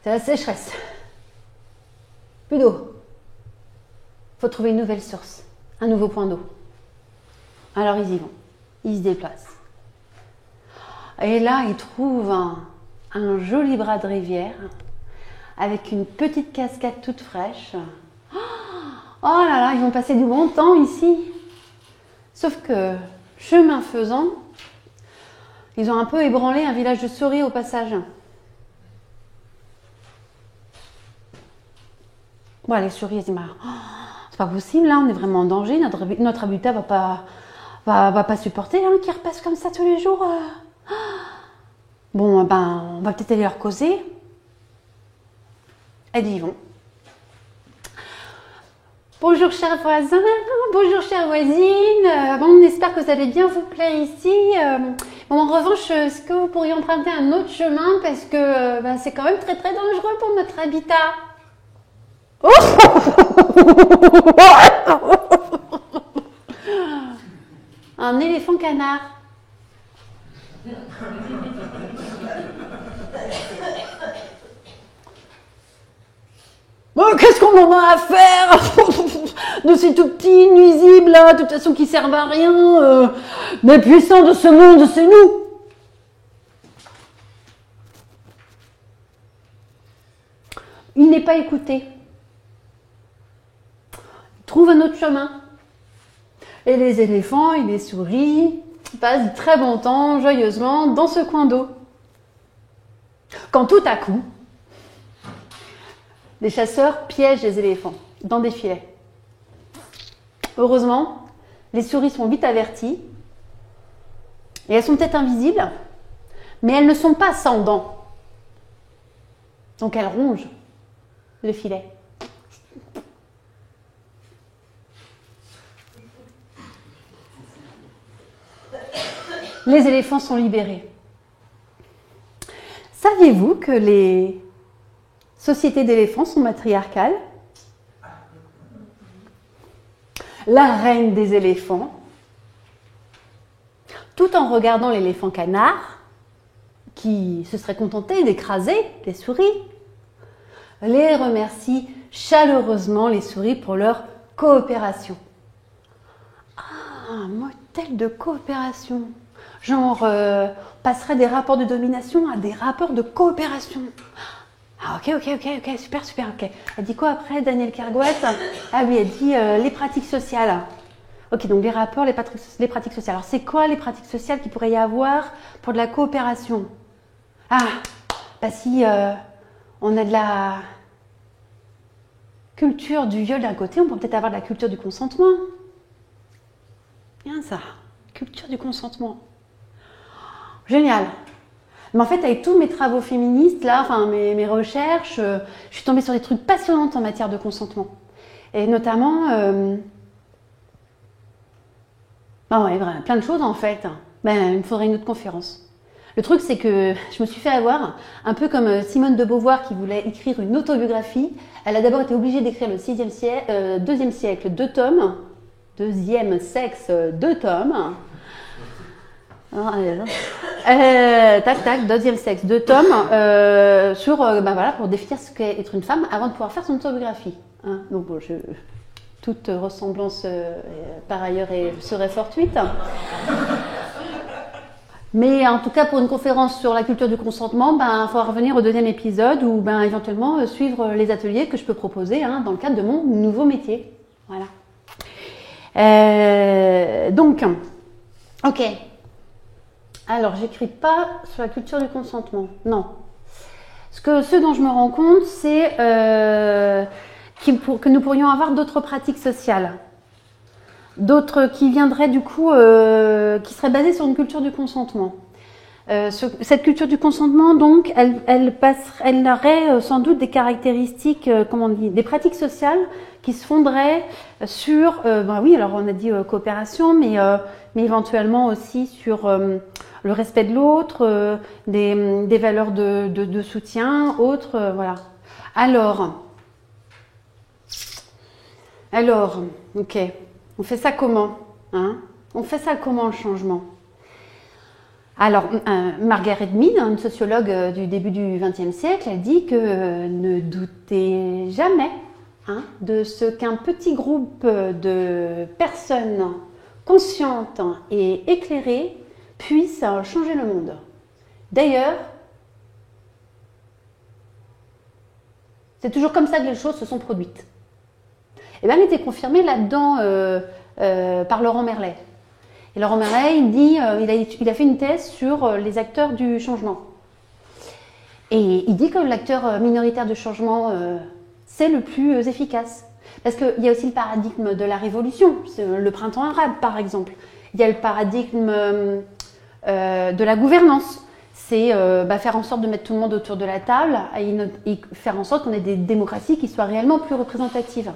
A: C'est la sécheresse. Plus d'eau. Il faut trouver une nouvelle source, un nouveau point d'eau. Alors ils y vont, ils se déplacent. Et là, ils trouvent un joli bras de rivière avec une petite cascade toute fraîche. Oh là là, ils vont passer du bon temps ici. Sauf que, chemin faisant, ils ont un peu ébranlé un village de souris au passage. Bon, les souris, elles disent, c'est pas possible, là, on est vraiment en danger, notre habitat va pas supporter qu'ils repassent comme ça tous les jours. Bon, ben, on va peut-être aller leur causer. Elles y vont. Bonjour chers voisins, bonjour chères voisines. Bon, on espère que vous allez bien vous plaire ici. Bon, en revanche, est-ce que vous pourriez emprunter un autre chemin parce que c'est quand même très très dangereux pour notre habitat. Un éléphant canard. Qu'est-ce qu'on en a à faire de ces tout petits nuisibles là, de toute façon qui servent à rien. Les puissants de ce monde, c'est nous. Il n'est pas écouté. Il trouve un autre chemin. Et les éléphants et les souris passent du très bon temps, joyeusement, dans ce coin d'eau. Quand tout à coup, les chasseurs piègent les éléphants dans des filets. Heureusement, les souris sont vite averties. Et elles sont peut-être invisibles, mais elles ne sont pas sans dents. Donc elles rongent le filet. Les éléphants sont libérés. Saviez-vous que les sociétés d'éléphants sont matriarcales? La reine des éléphants, tout en regardant l'éléphant canard, qui se serait contenté d'écraser les souris, les remercie chaleureusement les souris pour leur coopération. Un modèle de coopération. Genre, on passerait des rapports de domination à des rapports de coopération. Ah, ok, super, ok. Elle dit quoi après, Danielle Kergouët? Ah oui, elle dit les pratiques sociales. Ok, donc les rapports, les pratiques sociales. Alors, c'est quoi les pratiques sociales qu'il pourrait y avoir pour de la coopération? Ah, si on a de la culture du viol d'un côté, on peut peut-être avoir de la culture du consentement. Bien ça, culture du consentement. Génial. Mais en fait, avec tous mes travaux féministes, là, enfin mes recherches, je suis tombée sur des trucs passionnants en matière de consentement. Et notamment, plein de choses en fait. Il me faudrait une autre conférence. Le truc, c'est que je me suis fait avoir, un peu comme Simone de Beauvoir qui voulait écrire une autobiographie. Elle a d'abord été obligée d'écrire le 2e siècle, 2 tomes. 2e sexe, 2 tomes. Deuxième sexe, 2 tomes pour définir ce qu'est être une femme avant de pouvoir faire son autobiographie. Donc bon, toute ressemblance par ailleurs serait fortuite. Mais en tout cas, pour une conférence sur la culture du consentement, il faudra revenir au 2e épisode ou éventuellement suivre les ateliers que je peux proposer dans le cadre de mon nouveau métier. Voilà. Donc, ok. Alors, j'écris pas sur la culture du consentement, non. Ce dont je me rends compte, c'est que nous pourrions avoir d'autres pratiques sociales. D'autres qui viendraient du coup, qui seraient basées sur une culture du consentement. Cette culture du consentement, donc, elle aurait sans doute des caractéristiques, comment on dit, des pratiques sociales qui se fonderaient sur, oui, alors on a dit coopération, mais éventuellement aussi sur le respect de l'autre, des valeurs de soutien, autres, voilà. Alors, ok, on fait ça comment, hein? On fait ça comment, le changement? Alors, Margaret Mead, une sociologue du début du XXe siècle, elle dit que ne doutez jamais de ce qu'un petit groupe de personnes conscientes et éclairées puisse changer le monde. D'ailleurs, c'est toujours comme ça que les choses se sont produites. Et bien, elle était confirmée là-dedans par Laurent Merlet. Et Laurent Merlet, il dit, il a fait une thèse sur les acteurs du changement. Et il dit que l'acteur minoritaire du changement, c'est le plus efficace. Parce qu'il y a aussi le paradigme de la révolution, le printemps arabe par exemple. Il y a le paradigme de la gouvernance. C'est faire en sorte de mettre tout le monde autour de la table et faire en sorte qu'on ait des démocraties qui soient réellement plus représentatives.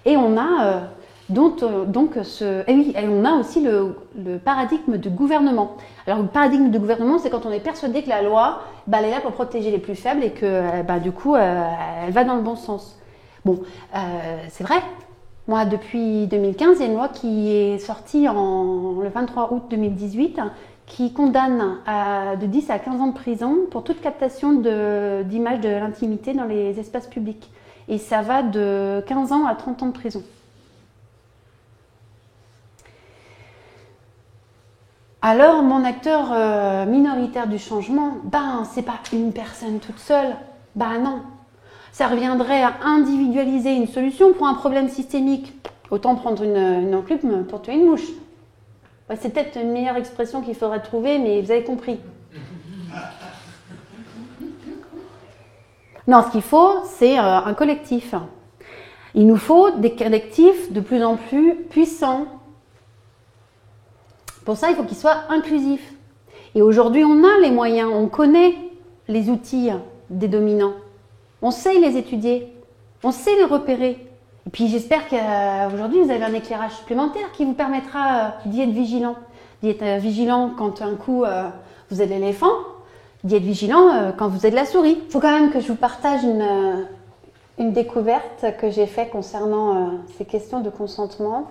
A: Et on a... on a aussi le paradigme du gouvernement. Alors le paradigme du gouvernement, c'est quand on est persuadé que la loi, elle est là pour protéger les plus faibles et que du coup, elle va dans le bon sens. Bon, c'est vrai. Moi, depuis 2015, il y a une loi qui est sortie le 23 août 2018 qui condamne de 10 à 15 ans de prison pour toute captation d'images de l'intimité dans les espaces publics. Et ça va de 15 ans à 30 ans de prison. Alors, mon acteur minoritaire du changement, c'est pas une personne toute seule. Non. Ça reviendrait à individualiser une solution pour un problème systémique. Autant prendre une enclume pour tuer une mouche. C'est peut-être une meilleure expression qu'il faudrait trouver, mais vous avez compris. Non, ce qu'il faut, c'est un collectif. Il nous faut des collectifs de plus en plus puissants. Pour ça, il faut qu'ils soient inclusifs. Et aujourd'hui, on a les moyens, on connaît les outils des dominants. On sait les étudier, on sait les repérer. Et puis j'espère qu'aujourd'hui, vous avez un éclairage supplémentaire qui vous permettra d'y être vigilant. D'y être vigilant quand un coup, vous êtes l'éléphant, d'y être vigilant quand vous êtes la souris. Il faut quand même que je vous partage une découverte que j'ai faite concernant ces questions de consentement.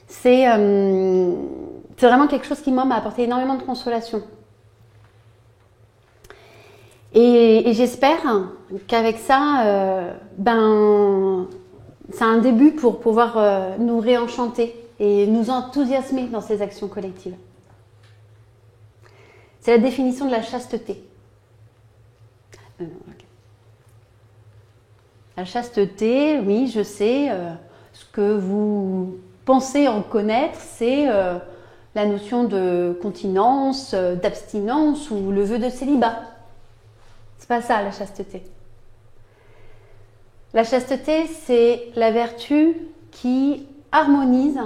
A: C'est vraiment quelque chose qui, moi, m'a apporté énormément de consolation. Et j'espère qu'avec ça, c'est un début pour pouvoir nous réenchanter et nous enthousiasmer dans ces actions collectives. C'est la définition de la chasteté. La chasteté, oui, je sais, ce que vous pensez en connaître, c'est la notion de continence, d'abstinence ou le vœu de célibat. C'est pas ça, la chasteté. La chasteté, c'est la vertu qui harmonise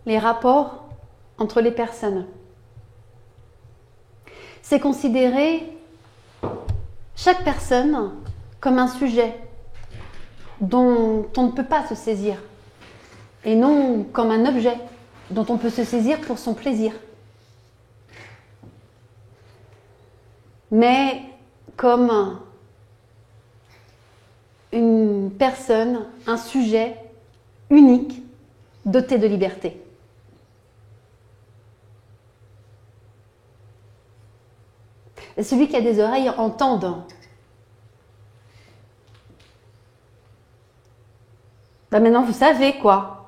A: les rapports entre les personnes. C'est considérer chaque personne comme un sujet dont on ne peut pas se saisir, et non comme un objet dont on peut se saisir pour son plaisir, mais comme une personne, un sujet unique, doté de liberté. Et celui qui a des oreilles entende. Maintenant, vous savez quoi.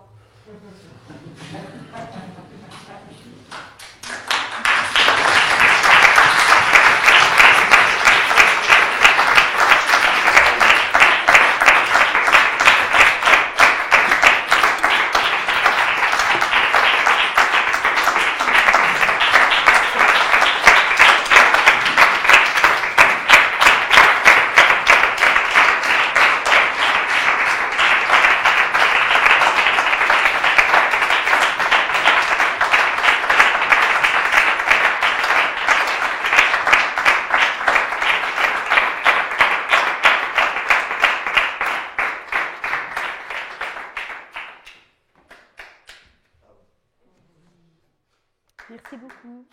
A: Merci beaucoup.